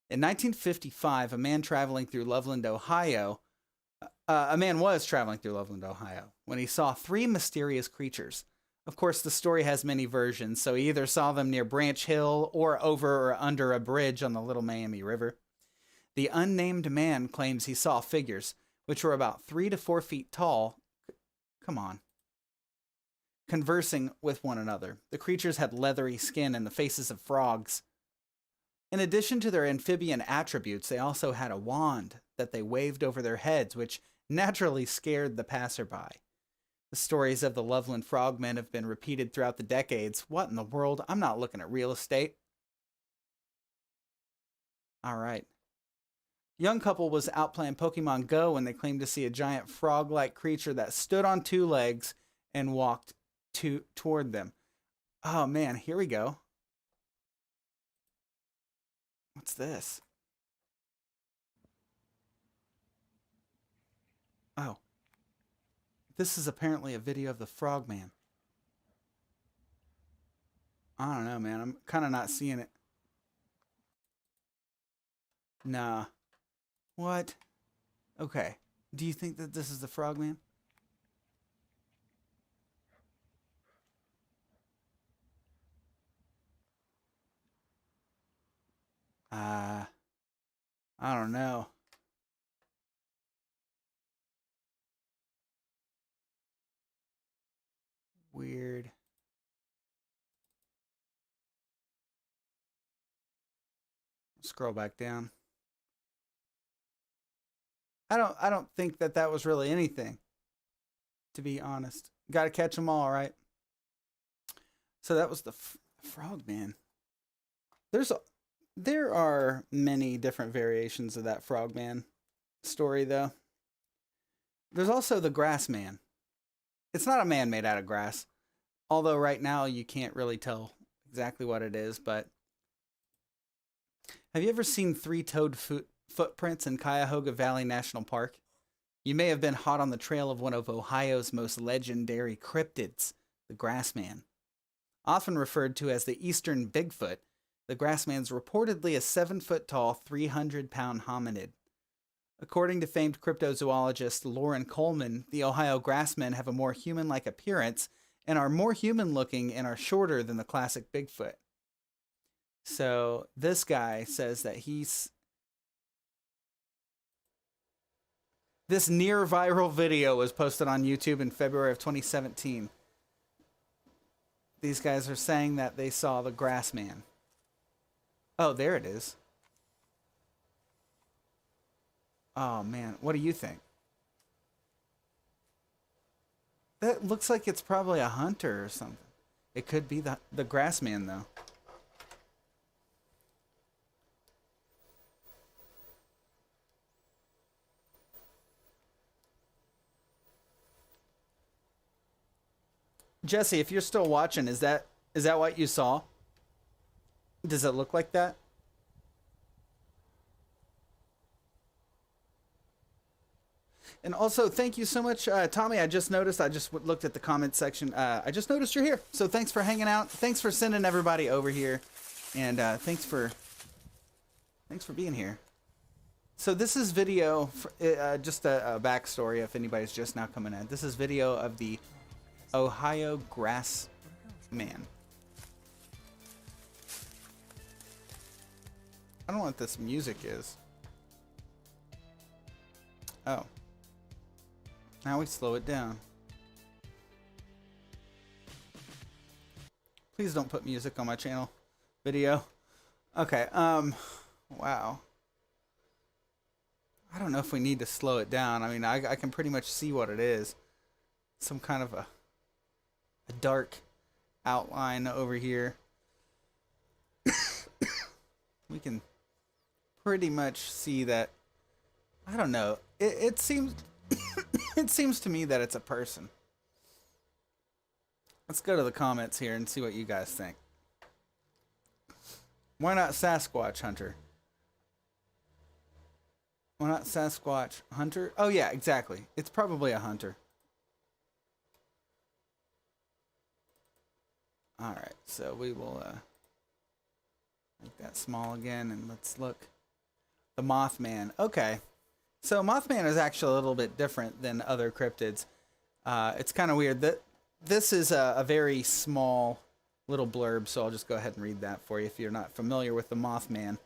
In 1955, a man was traveling through Loveland, Ohio, when he saw three mysterious creatures. Of course, the story has many versions, so he either saw them near Branch Hill or over or under a bridge on the Little Miami River. The unnamed man claims he saw figures, which were about 3 to 4 feet tall, conversing with one another. The creatures had leathery skin and the faces of frogs. In addition to their amphibian attributes, they also had a wand that they waved over their heads, which naturally scared the passerby. The stories of the Loveland Frogmen have been repeated throughout the decades. What in the world? I'm not looking at real estate. All right. Young couple was out playing Pokemon Go when they claimed to see a giant frog-like creature that stood on 2 legs and walked toward them. Oh man, here we go. What's this? Oh. This is apparently a video of the Frogman. I don't know, man. I'm kind of not seeing it. Nah. What? Okay. Do you think that this is the Frogman? I don't know. Weird. Scroll back down. I don't think that was really anything, to be honest. Got to catch them all, right? So that was the Frogman. There are many different variations of that Frogman story, though. There's also the Grassman. It's not a man made out of grass, although right now you can't really tell exactly what it is, but have you ever seen three-toed footprints in Cuyahoga Valley National Park? You may have been hot on the trail of one of Ohio's most legendary cryptids, the Grassman. Often referred to as the Eastern Bigfoot, the Grassman's reportedly a 7-foot-tall, 300-pound hominid. According to famed cryptozoologist Lauren Coleman, the Ohio Grassmen have a more human-like appearance and are more human-looking and are shorter than the classic Bigfoot. So this guy says that this near viral video was posted on YouTube in February of 2017. These guys are saying that they saw the Grassman. Oh, there it is. Oh, man. What do you think? That looks like it's probably a hunter or something. It could be the Grassman, though. Jesse, if you're still watching, is that what you saw? Does it look like that? And also, thank you so much, Tommy. I just noticed, I just looked at the comment section. I just noticed you're here. So thanks for hanging out. Thanks for sending everybody over here. And thanks for being here. So this is video, just a backstory if anybody's just now coming in. This is video of the Ohio Grassman. I don't know what this music is. Oh. Now we slow it down. Please don't put music on my channel video. Okay, wow. I don't know if we need to slow it down. I mean, I can pretty much see what it is. Some kind of a dark outline over here. We can pretty much see that. I don't know. It seems it seems to me that it's a person. Let's go to the comments here and see what you guys think. Why not Sasquatch Hunter? Why not Sasquatch Hunter? Oh yeah, exactly. It's probably a hunter. Alright, so we will make that small again, and let's look. The Mothman. Okay. So Mothman is actually a little bit different than other cryptids. It's kind of weird. This is a very small little blurb, so I'll just go ahead and read that for you if you're not familiar with the Mothman.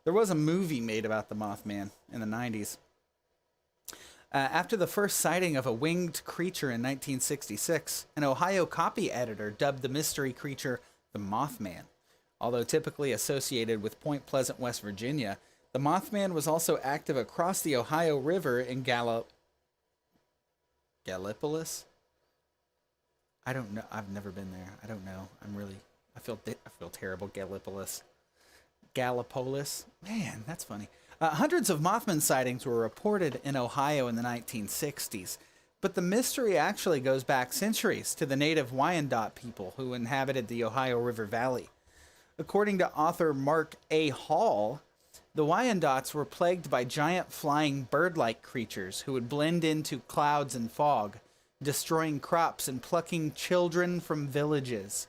There was a movie made about the Mothman in the 90s. After the first sighting of a winged creature in 1966, an Ohio copy editor dubbed the mystery creature the Mothman. Although typically associated with Point Pleasant, West Virginia, the Mothman was also active across the Ohio River in Gallipolis? I don't know. I've never been there. I don't know. I feel terrible. Gallipolis? Man, that's funny. Hundreds of Mothman sightings were reported in Ohio in the 1960s, but the mystery actually goes back centuries to the native Wyandot people who inhabited the Ohio River Valley. According to author Mark A. Hall, the Wyandots were plagued by giant flying bird-like creatures who would blend into clouds and fog, destroying crops and plucking children from villages.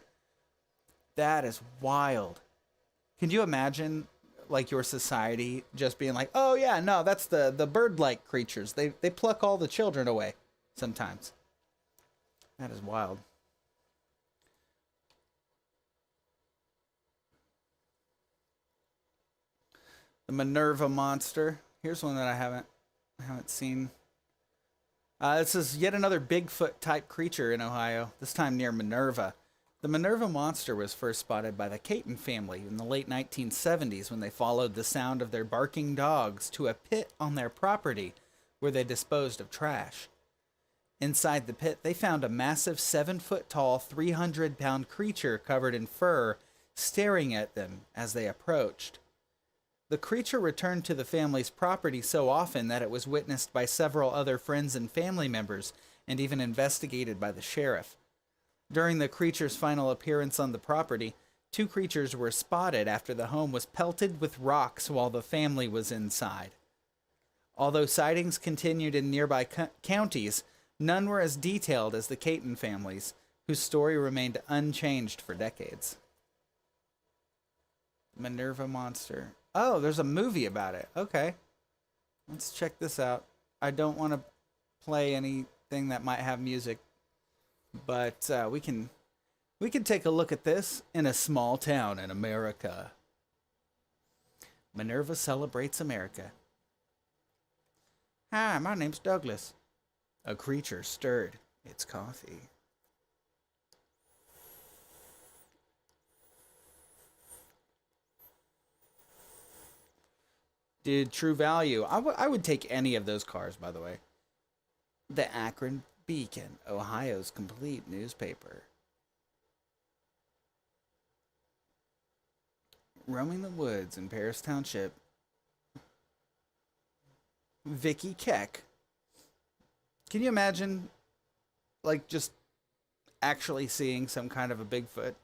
That is wild. Can you imagine, like, your society just being like, oh yeah, no, that's the bird-like creatures. They pluck all the children away sometimes. That is wild. The Minerva Monster. Here's one that I haven't seen. This is yet another Bigfoot-type creature in Ohio, this time near Minerva. The Minerva Monster was first spotted by the Caton family in the late 1970s when they followed the sound of their barking dogs to a pit on their property where they disposed of trash. Inside the pit, they found a massive 7-foot-tall, 300-pound creature covered in fur staring at them as they approached. The creature returned to the family's property so often that it was witnessed by several other friends and family members and even investigated by the sheriff. During the creature's final appearance on the property, 2 creatures were spotted after the home was pelted with rocks while the family was inside. Although sightings continued in nearby counties, none were as detailed as the Caton families, whose story remained unchanged for decades. Minerva Monster. Oh, there's a movie about it. Okay. Let's check this out. I don't want to play anything that might have music, but we can take a look at this in a small town in America. Minerva celebrates America. Hi, my name's Douglas. A creature stirred its coffee. Did True Value. I would take any of those cars, by the way. The Akron Beacon, Ohio's complete newspaper. Roaming the woods in Paris Township. Vicky Keck. Can you imagine, like, just actually seeing some kind of a Bigfoot?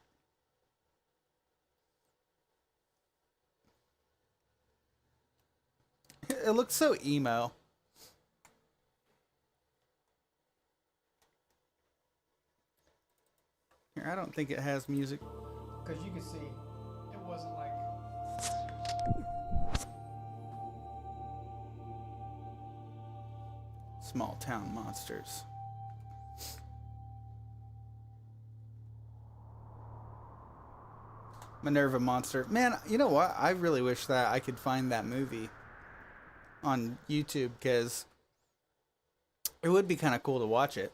It looks so emo. Here, I don't think it has music. Because you can see, it wasn't like... Small town monsters. Minerva Monster. Man, you know what? I really wish that I could find that movie on YouTube, because it would be kind of cool to watch it.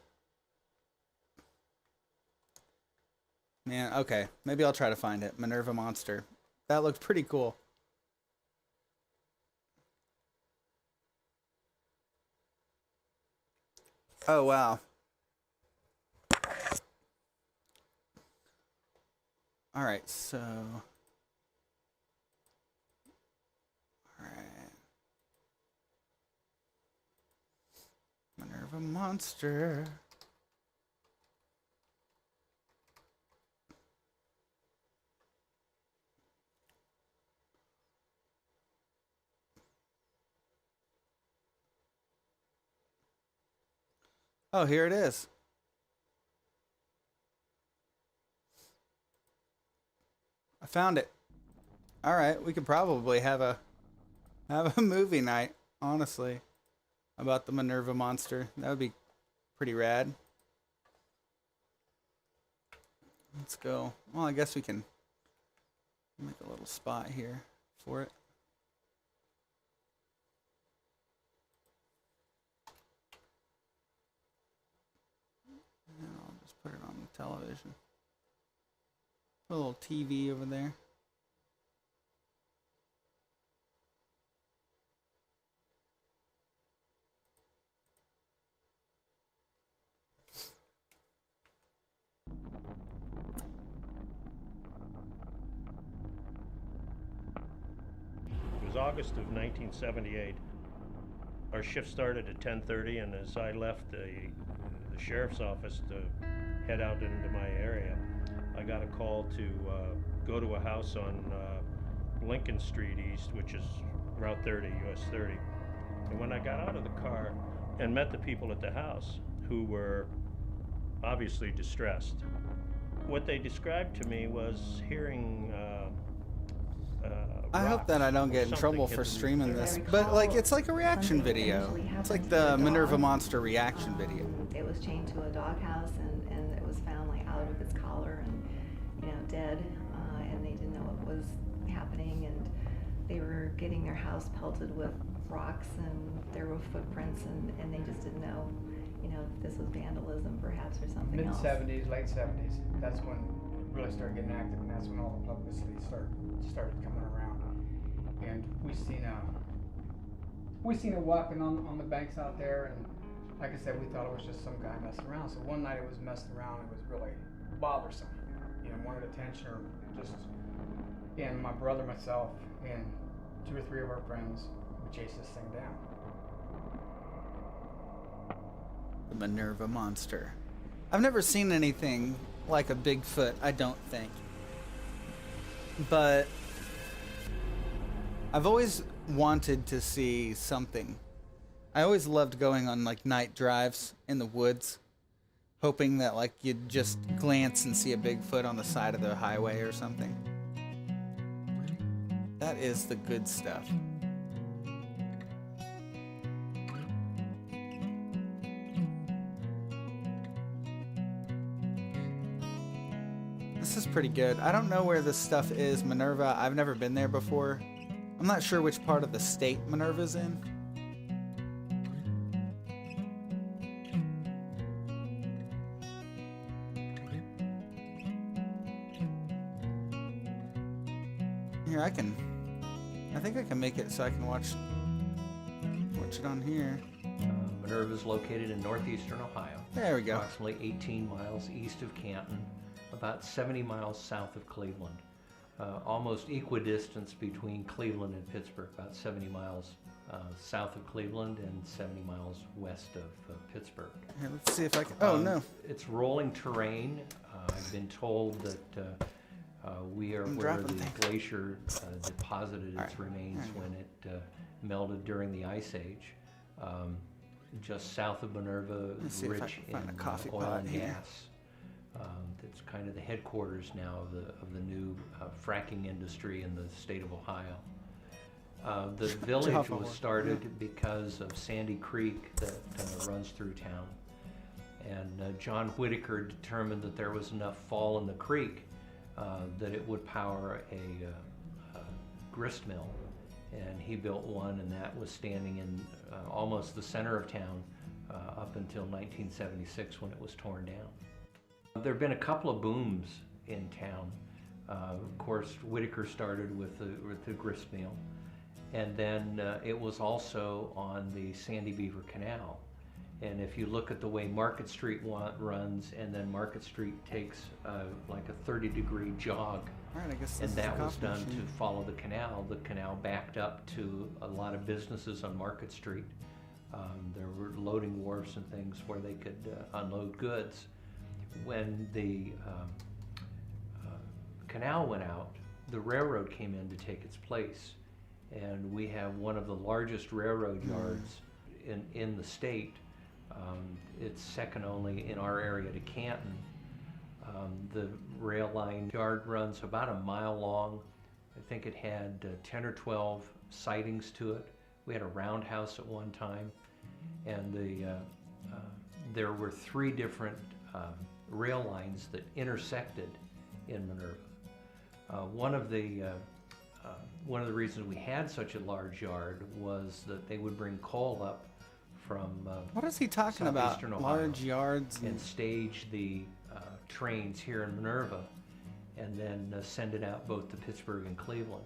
Man, okay. Maybe I'll try to find it. Minerva Monster. That looked pretty cool. Oh, wow. All right, so... Minerva Monster. Oh, here it is. I found it. All right, we could probably have a movie night, honestly, about the Minerva Monster. That would be pretty rad. Let's go. Well, I guess we can make a little spot here for it. And I'll just put it on the television. Put a little TV over there. It was August of 1978. Our shift started at 10:30, and as I left the sheriff's office to head out into my area, I got a call to go to a house on Lincoln Street East, which is Route 30, US 30. And when I got out of the car and met the people at the house, who were obviously distressed. What they described to me was hearing I hope that I don't get in trouble for streaming this, but like it's like a reaction video. It's like the Minerva Monster reaction video. It was chained to a doghouse, and it was found like out of its collar and dead, and they didn't know what was happening, and they were getting their house pelted with rocks, and there were footprints, and they just didn't know, if this was vandalism perhaps or something else. Mid-70s, late 70s, that's when it really started getting active, and that's when all the publicity started coming around. And we seen it walking on the banks out there, and like I said, we thought it was just some guy messing around. So one night it was messing around, it was really bothersome, wanted attention or just, and my brother, myself, and 2 or 3 of our friends, we chased this thing down. The Minerva Monster. I've never seen anything like a Bigfoot, I don't think. But I've always wanted to see something. I always loved going on like night drives in the woods, hoping that like you'd just glance and see a Bigfoot on the side of the highway or something. That is the good stuff. This is pretty good. I don't know where this stuff is, Minerva. I've never been there before. I'm not sure which part of the state Minerva's in. Here, I think I can make it so I can watch it on here. Minerva is located in northeastern Ohio. There we go. Approximately 18 miles east of Canton, about 70 miles south of Cleveland. Almost equidistance between Cleveland and Pittsburgh, about 70 miles south of Cleveland and 70 miles west of Pittsburgh. Here, let's see if I can. Oh, no. It's rolling terrain. I've been told that we are where the glacier deposited its remains when it melted during the Ice Age. Just south of Minerva, rich in oil and gas. It's kind of the headquarters now of the new fracking industry in the state of Ohio. The village was started because of Sandy Creek that runs through town. And John Whitaker determined that there was enough fall in the creek that it would power a grist mill. And he built one, and that was standing in almost the center of town up until 1976 when it was torn down. There have been a couple of booms in town. Of course, Whitaker started with the grist mill, and then it was also on the Sandy Beaver Canal. And if you look at the way Market Street runs, and then Market Street takes like a 30-degree jog, Right, I guess and this that is a was coffee done machine. to follow the canal. The canal backed up to a lot of businesses on Market Street. There were loading wharfs and things where they could unload goods. When the canal went out, the railroad came in to take its place. And we have one of the largest railroad yards in the state. It's second only in our area to Canton. The rail line yard runs about a mile long. I think it had 10 or 12 sidings to it. We had a roundhouse at one time, and there were 3 different rail lines that intersected in Minerva. One of the reasons we had such a large yard was that they would bring coal up from What is he talking about? southeastern Ohio Large yards and stage the trains here in Minerva, and then send it out both to Pittsburgh and Cleveland.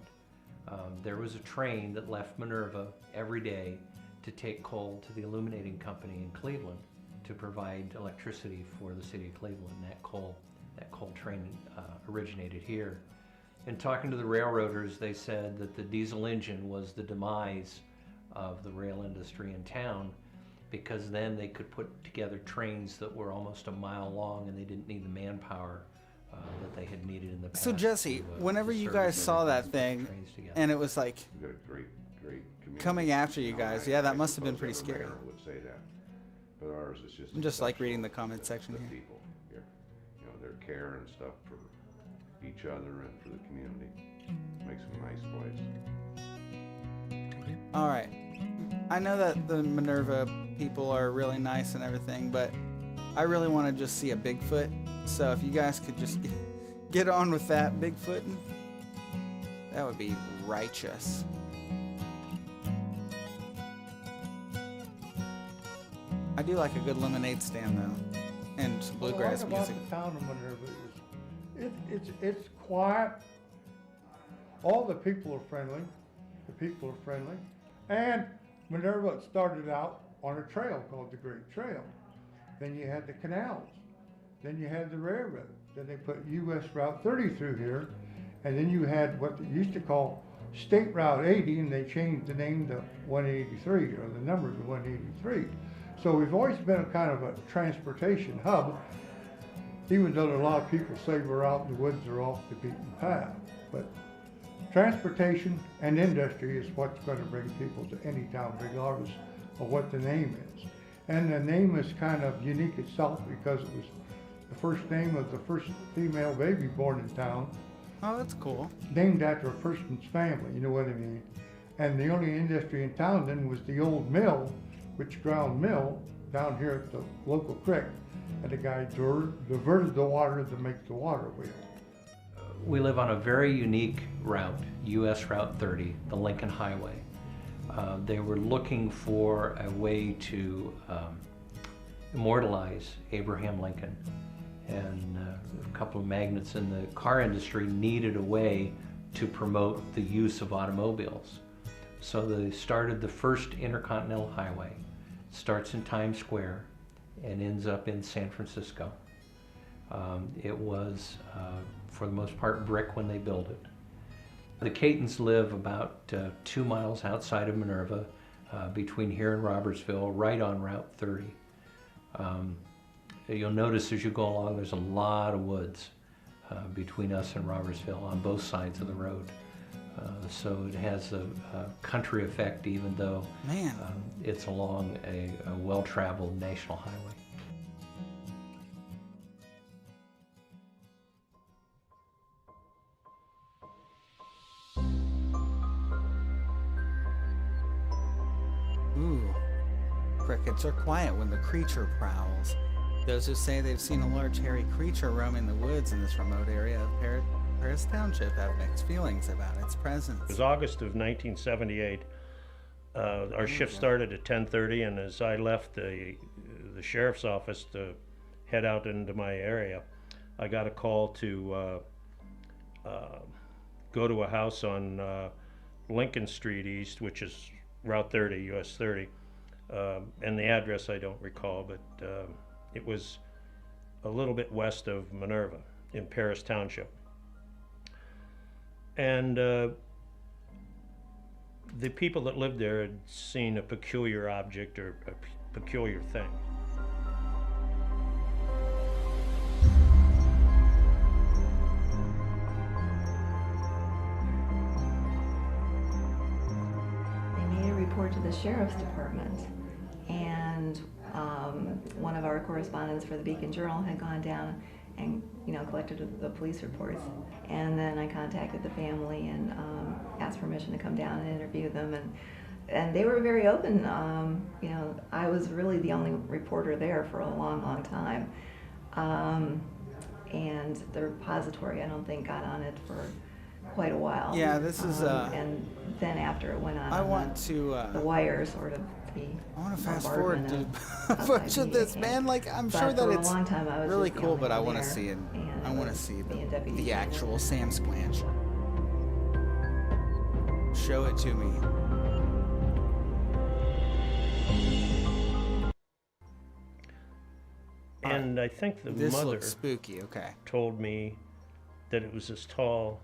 There was a train that left Minerva every day to take coal to the illuminating company in Cleveland to provide electricity for the city of Cleveland. That coal train originated here. And talking to the railroaders, they said that the diesel engine was the demise of the rail industry in town, because then they could put together trains that were almost a mile long, and they didn't need the manpower that they had needed in the past. So Jesse, whenever you guys saw that thing, and it was like You got a great community. coming after you guys, yeah, that must have been pretty scary. Mayor would say that. but ours is just. I'm just like reading the comment section the here. people here, you know, their care and stuff for each other and for the community makes it a nice place. All right. I know that the Minerva people are really nice and everything, but I really want to just see a Bigfoot. So if you guys could just get on with that Bigfoot, that would be righteous. I do like a good lemonade stand though, and some bluegrass what I like music. about the town of Minerva is it's quiet. All the people are friendly. And Minerva started out on a trail called the Great Trail. Then you had the canals. Then you had the railroad. Then they put U.S. Route 30 through here. And then you had what they used to call State Route 80, and they changed the name to 183, or the number to 183. So we've always been a kind of a transportation hub, even though a lot of people say we're out in the woods or off the beaten path. But transportation and industry is what's going to bring people to any town, regardless of what the name is. And the name is kind of unique itself because it was the first name of the first female baby born in town. Oh, that's cool. Named after a person's family, you know what I mean? And the only industry in town then was the old mill, which ground mill down here at the local creek. And the guy diverted the water to make the water wheel. We live on a very unique route, US Route 30, the Lincoln Highway. They were looking for a way to immortalize Abraham Lincoln. And a couple of magnates in the car industry needed a way to promote the use of automobiles. So they started the first intercontinental highway. It starts in Times Square and ends up in San Francisco. It was, for the most part, brick when they built it. The Catons live about 2 miles outside of Minerva, between here and Robertsville, right on Route 30. You'll notice as you go along, there's a lot of woods between us and Robertsville on both sides of the road. So it has a country effect, even though it's along a well-traveled national highway. Ooh. Crickets are quiet when the creature prowls. Those who say they've seen a large hairy creature roaming the woods in this remote area of Paris Township have mixed feelings about its presence. It was August of 1978. Our shift started at 10:30, and as I left the sheriff's office to head out into my area, I got a call to go to a house on Lincoln Street East, which is Route 30, US 30. And the address I don't recall, but it was a little bit west of Minerva in Paris Township. And the people that lived there had seen a peculiar object or a peculiar thing. They made a report to the sheriff's department, and one of our correspondents for the Beacon Journal had gone down and collected the police reports. And then I contacted the family and asked permission to come down and interview them, and they were very open. I was really the only reporter there for a long, long time. And the repository, I don't think, got on it for quite a while. Yeah, this is and then after it went on, I want to the wire sort of. I want to fast forward to a bunch of this, man. Like, I'm sure that it's really cool, but I want to see it. I want to see the actual Sam Squanch. Show it to me. And I think the This mother looks spooky. Okay. told me that it was as tall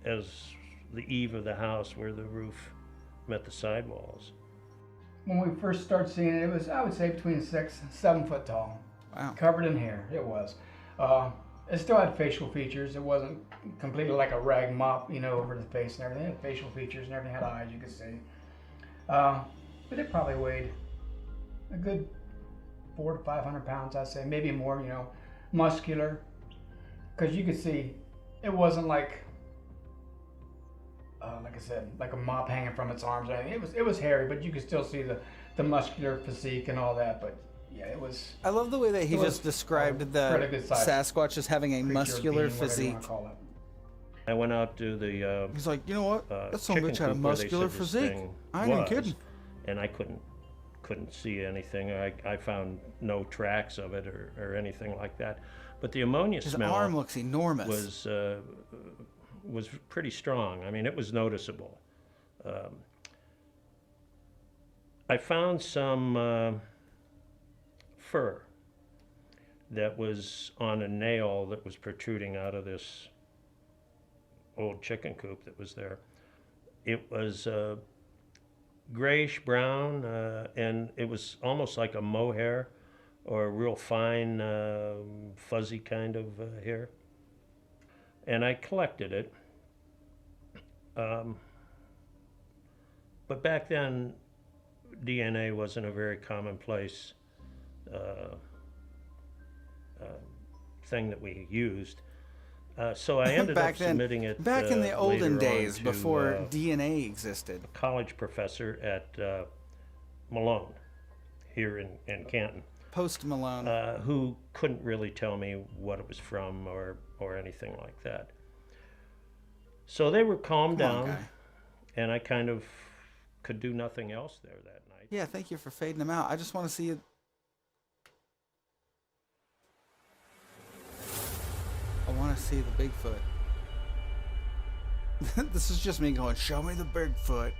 as the eave of the house where the roof met the sidewalls. When we first started seeing it, it was, I would say, between 6 and 7 foot tall. Wow. Covered in hair, it was. It still had facial features. It wasn't completely like a rag mop, over the face and everything. It had facial features and everything, had eyes, you could see. But it probably weighed a good 400 to 500 pounds, I'd say, maybe more, muscular. Because you could see it wasn't like I said, like a mop hanging from its arms or anything. It was hairy, but you could still see the muscular physique and all that. But yeah, it was. I love the way that he just described the Sasquatch as having a muscular physique. I went out to the. He's like, you know what? That son of a bitch had a chicken coop where they muscular said this physique. thing I ain't was, kidding. And I couldn't see anything. I found no tracks of it or anything like that. But the ammonia His smell arm looks enormous. was pretty strong. I mean, it was noticeable. I found some fur that was on a nail that was protruding out of this old chicken coop that was there. It was grayish brown, and it was almost like a mohair or a real fine, fuzzy kind of hair. And I collected it. But back then, DNA wasn't a very commonplace thing that we used. So I ended up submitting it back in the olden days to, before DNA existed. A college professor at Malone here in Canton. Post Malone. Who couldn't really tell me what it was from or anything like that. So they were calmed down, and I kind of could do nothing else there that night. Yeah, thank you for fading them out. I just want to see it. I want to see the Bigfoot. This is just me going, show me the Bigfoot.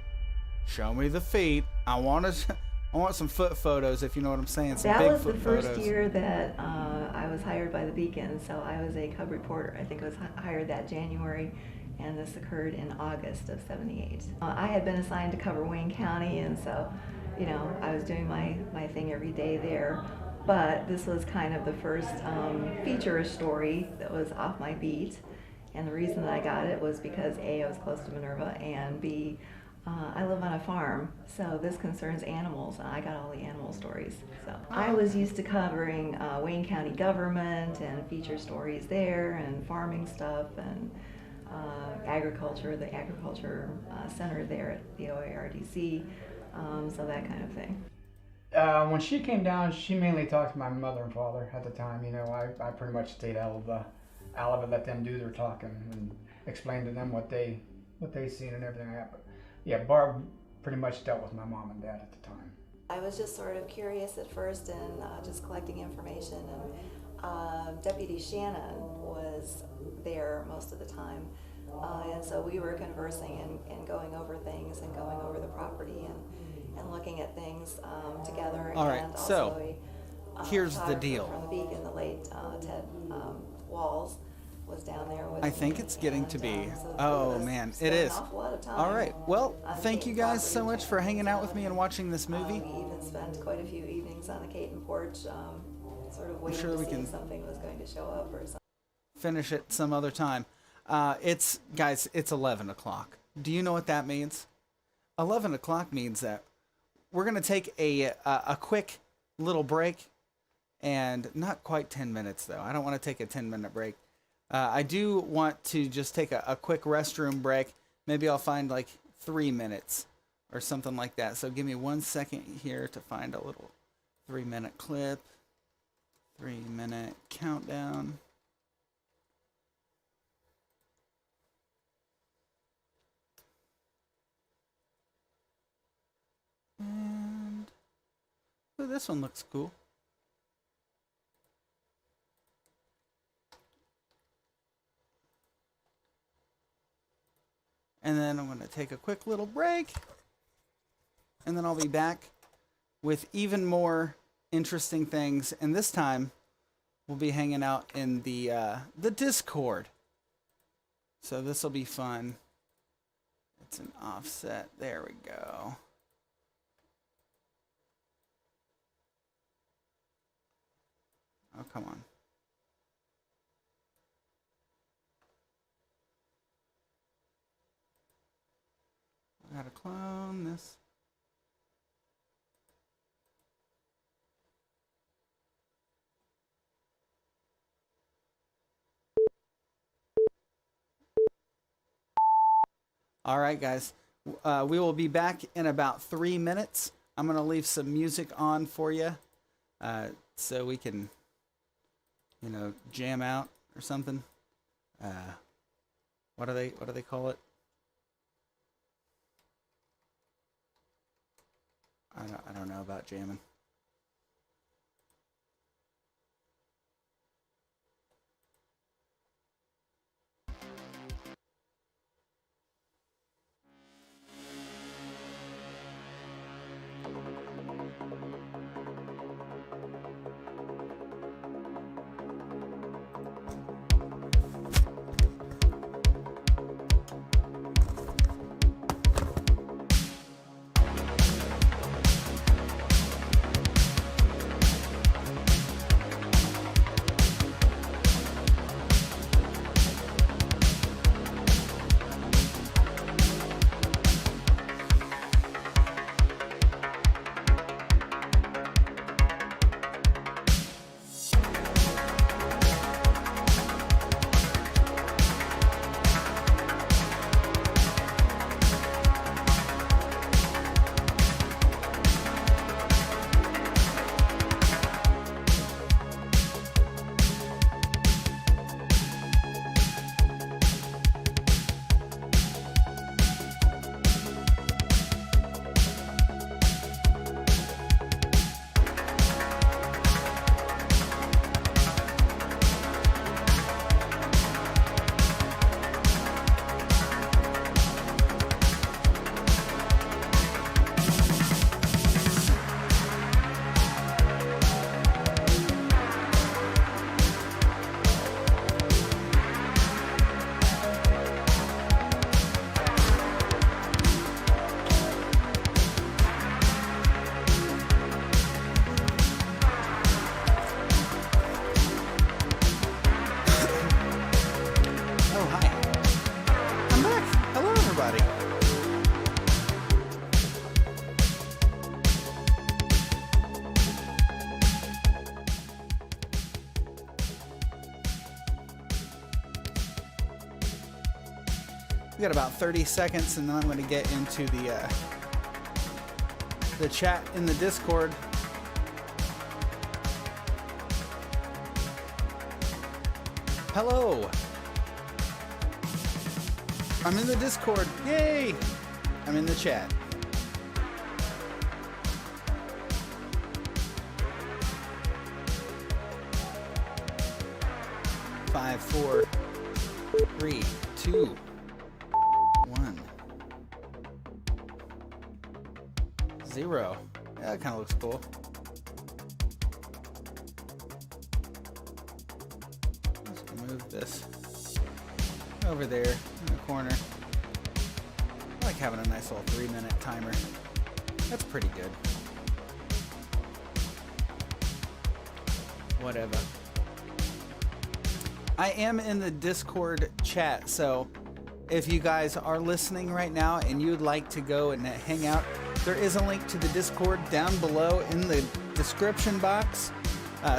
Show me the feet. I want some foot photos, if you know what I'm saying. Some that Bigfoot was the first photos. year that I was hired by the Beacon, so I was a cub reporter. I think I was hired that January, and this occurred in August of '78. I had been assigned to cover Wayne County, and so, I was doing my thing every day there. But this was kind of the first feature story that was off my beat, and the reason that I got it was because A, I was close to Minerva, and B, I live on a farm, so this concerns animals, and I got all the animal stories. So I was used to covering Wayne County government and feature stories there, and farming stuff, and agriculture, the agriculture center there at the OARDC, so that kind of thing. When she came down, she mainly talked to my mother and father at the time. I pretty much stayed out of it, let them do their talking and explain to them what they seen and everything like that. But yeah, Barb pretty much dealt with my mom and dad at the time. I was just sort of curious at first and just collecting information, and Deputy Shannon was there most of the time, and so we were conversing and going over things and going over the property and looking at things together. All right, and so here's the deal. From the Beacon, the late Ted Walls was down there with I think me, it's getting to be. So Oh man, it is. All All right. Well, thank you guys so much for hanging out with me and watching this movie. We even spent quite a few evenings on the Caton porch, sort of waiting sure to we see can if something was going to show up or something. Finish it some other time. It's 11 o'clock. Do you know what that means? 11 o'clock means that we're gonna take a quick little break, and not quite 10 minutes though. I don't want to take a 10-minute break. I do want to just take a quick restroom break. Maybe I'll find like 3 minutes or something like that. So give me 1 second here to find a little 3-minute clip. 3-minute countdown. And oh, this one looks cool. And then I'm going to take a quick little break. And then I'll be back with even more interesting things. And this time, we'll be hanging out in the Discord. So this will be fun. It's an offset. There we go. Oh, come on. I gotta clone this. All right, guys. We will be back in about 3 minutes. I'm going to leave some music on for you so we can, jam out or something. What do they call it? I don't know about jamming. We got about 30 seconds, and then I'm going to get into the chat in the Discord. Hello. I'm in the Discord. Yay! I'm in the chat. Five, 4, 3, 2, 1, 0. Yeah, that kind of looks cool. Let's move this over there in the corner. I like having a nice little 3-minute timer. That's pretty good. Whatever. I am in the Discord chat, so if you guys are listening right now and you'd like to go and hang out, there is a link to the Discord down below in the description box.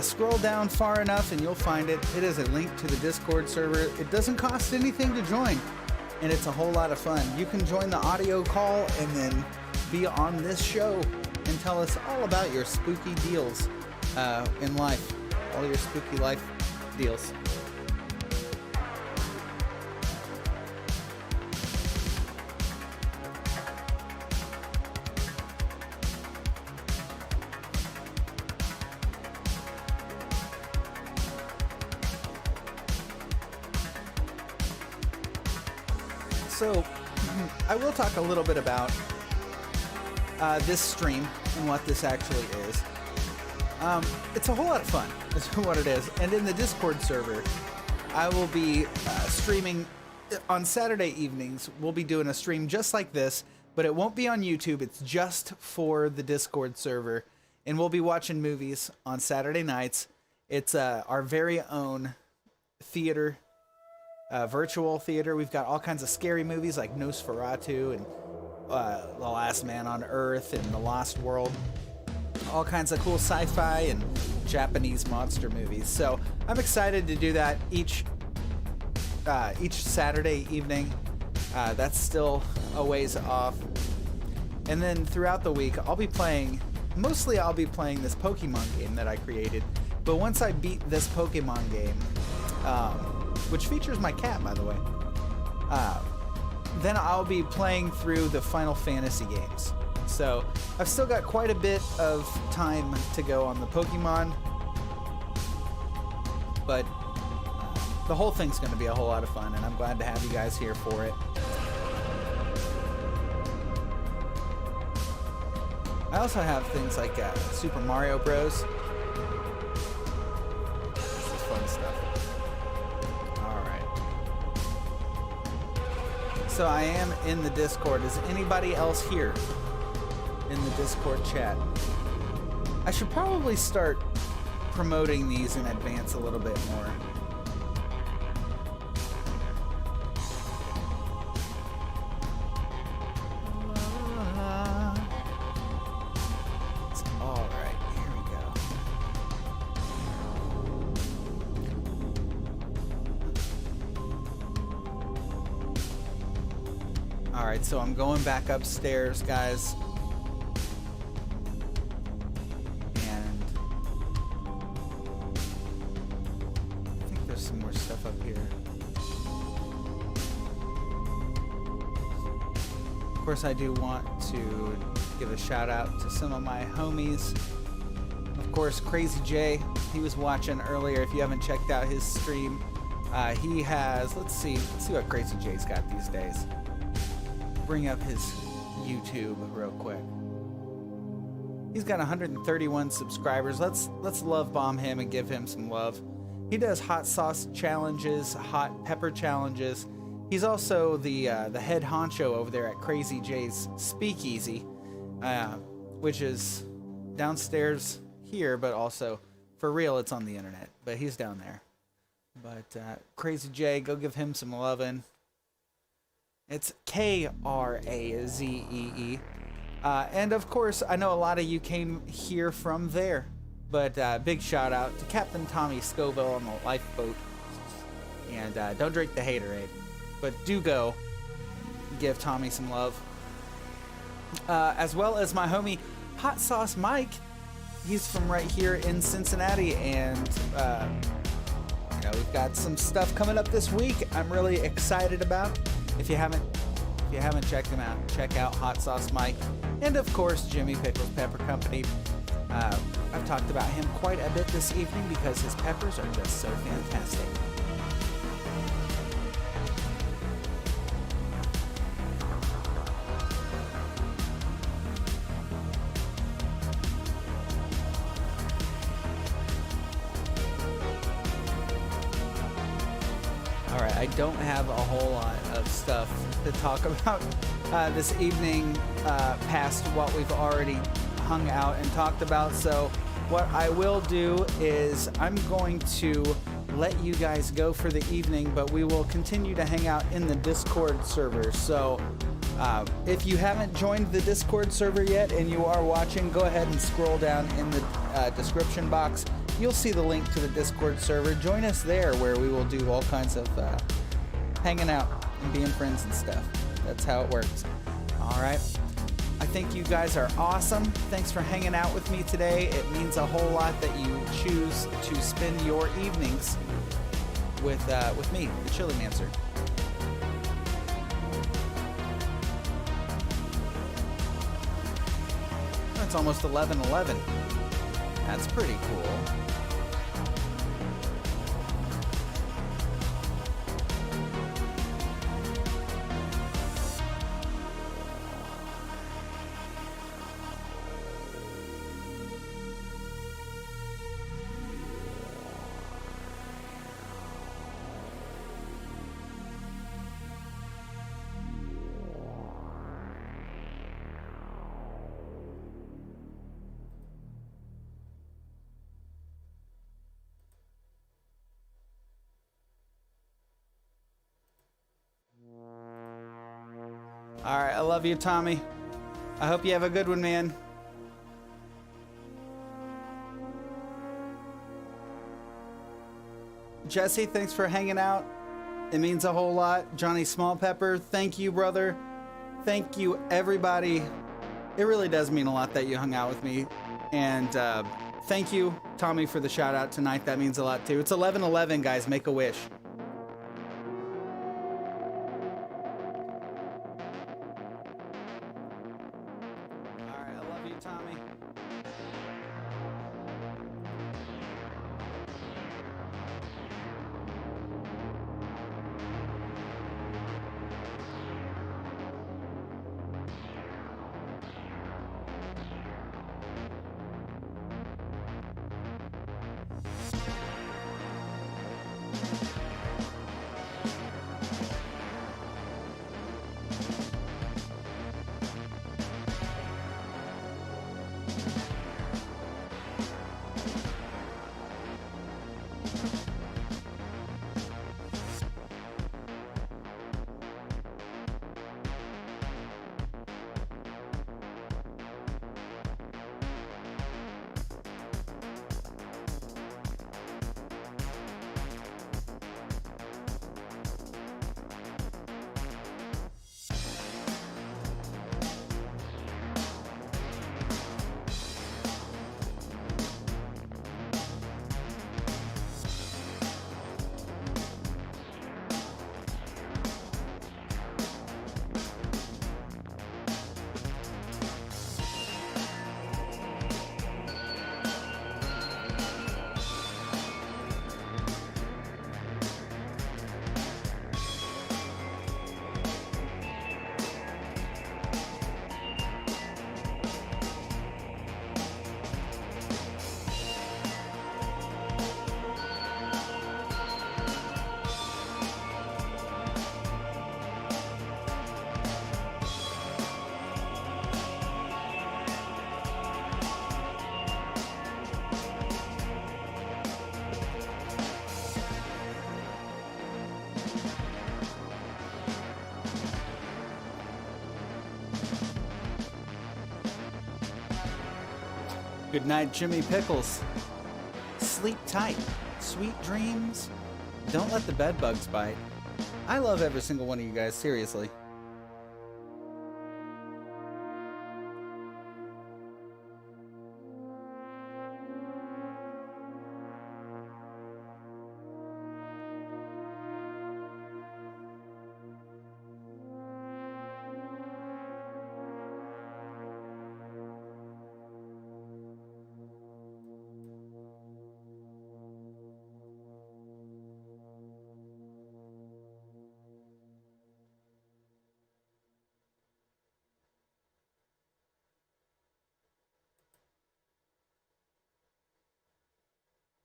Scroll down far enough and you'll find it. It is a link to the Discord server. It doesn't cost anything to join, and it's a whole lot of fun. You can join the audio call and then be on this show and tell us all about your spooky deals in life, all your spooky life deals. So, I will talk a little bit about this stream and what this actually is. It's a whole lot of fun, is what it is. And in the Discord server, I will be streaming on Saturday evenings. We'll be doing a stream just like this, but it won't be on YouTube. It's just for the Discord server. And we'll be watching movies on Saturday nights. It's our very own theater. Virtual theater. We've got all kinds of scary movies like Nosferatu and The Last Man on Earth and The Lost World. All kinds of cool sci-fi and Japanese monster movies. So I'm excited to do that each Saturday evening. That's still a ways off. And then throughout the week, I'll be playing this Pokemon game that I created. But once I beat this Pokemon game, which features my cat, by the way, then I'll be playing through the Final Fantasy games. So I've still got quite a bit of time to go on the Pokemon, but the whole thing's going to be a whole lot of fun, and I'm glad to have you guys here for it. I also have things like Super Mario Bros. This is fun stuff. So I am in the Discord. Is anybody else here in the Discord chat? I should probably start promoting these in advance a little bit more. It's all right. Here we go. Alright, so I'm going back upstairs, guys. And I think there's some more stuff up here. Of course, I do want to give a shout out to some of my homies. Of course, Crazy J, he was watching earlier. If you haven't checked out his stream, he has, let's see what Crazy J's got these days. Bring up his YouTube real quick. He's got 131 subscribers. Let's love bomb him and give him some love. He does hot sauce challenges, hot pepper challenges. He's also the head honcho over there at Crazy J's Speakeasy, which is downstairs here, but also for real, it's on the internet. But he's down there. But Crazy J, go give him some lovin'. It's K-R-A-Z-E-E. And of course, I know a lot of you came here from there. But big shout out to Captain Tommy Scoville on the lifeboat. And don't drink the haterade. But do go give Tommy some love. As well as my homie Hot Sauce Mike. He's from right here in Cincinnati. And we've got some stuff coming up this week I'm really excited about. If you haven't checked him out, check out Hot Sauce Mike, and of course Jimmy Pickles Pepper Company. I've talked about him quite a bit this evening because his peppers are just so fantastic. Alright, I don't have a whole lot of stuff to talk about this evening past what we've already hung out and talked about. So what I will do is I'm going to let you guys go for the evening, but we will continue to hang out in the Discord server. So if you haven't joined the Discord server yet and you are watching, go ahead and scroll down in the description box. You'll see the link to the Discord server. Join us there where we will do all kinds of hanging out and being friends and stuff. That's how it works. All right. I think you guys are awesome. Thanks for hanging out with me today. It means a whole lot that you choose to spend your evenings with me, the Chilimancer. It's almost 11:11. That's pretty cool. All right, I love you, Tommy. I hope you have a good one, man. Jesse, thanks for hanging out. It means a whole lot. Johnny Smallpepper, thank you, brother. Thank you, everybody. It really does mean a lot that you hung out with me. And thank you, Tommy, for the shout out tonight. That means a lot too. It's 11:11, guys. Make a wish. All right, I love you, Tommy. Good night, Jimmy Pickles. Sleep tight. Sweet dreams. Don't let the bed bugs bite. I love every single one of you guys, seriously.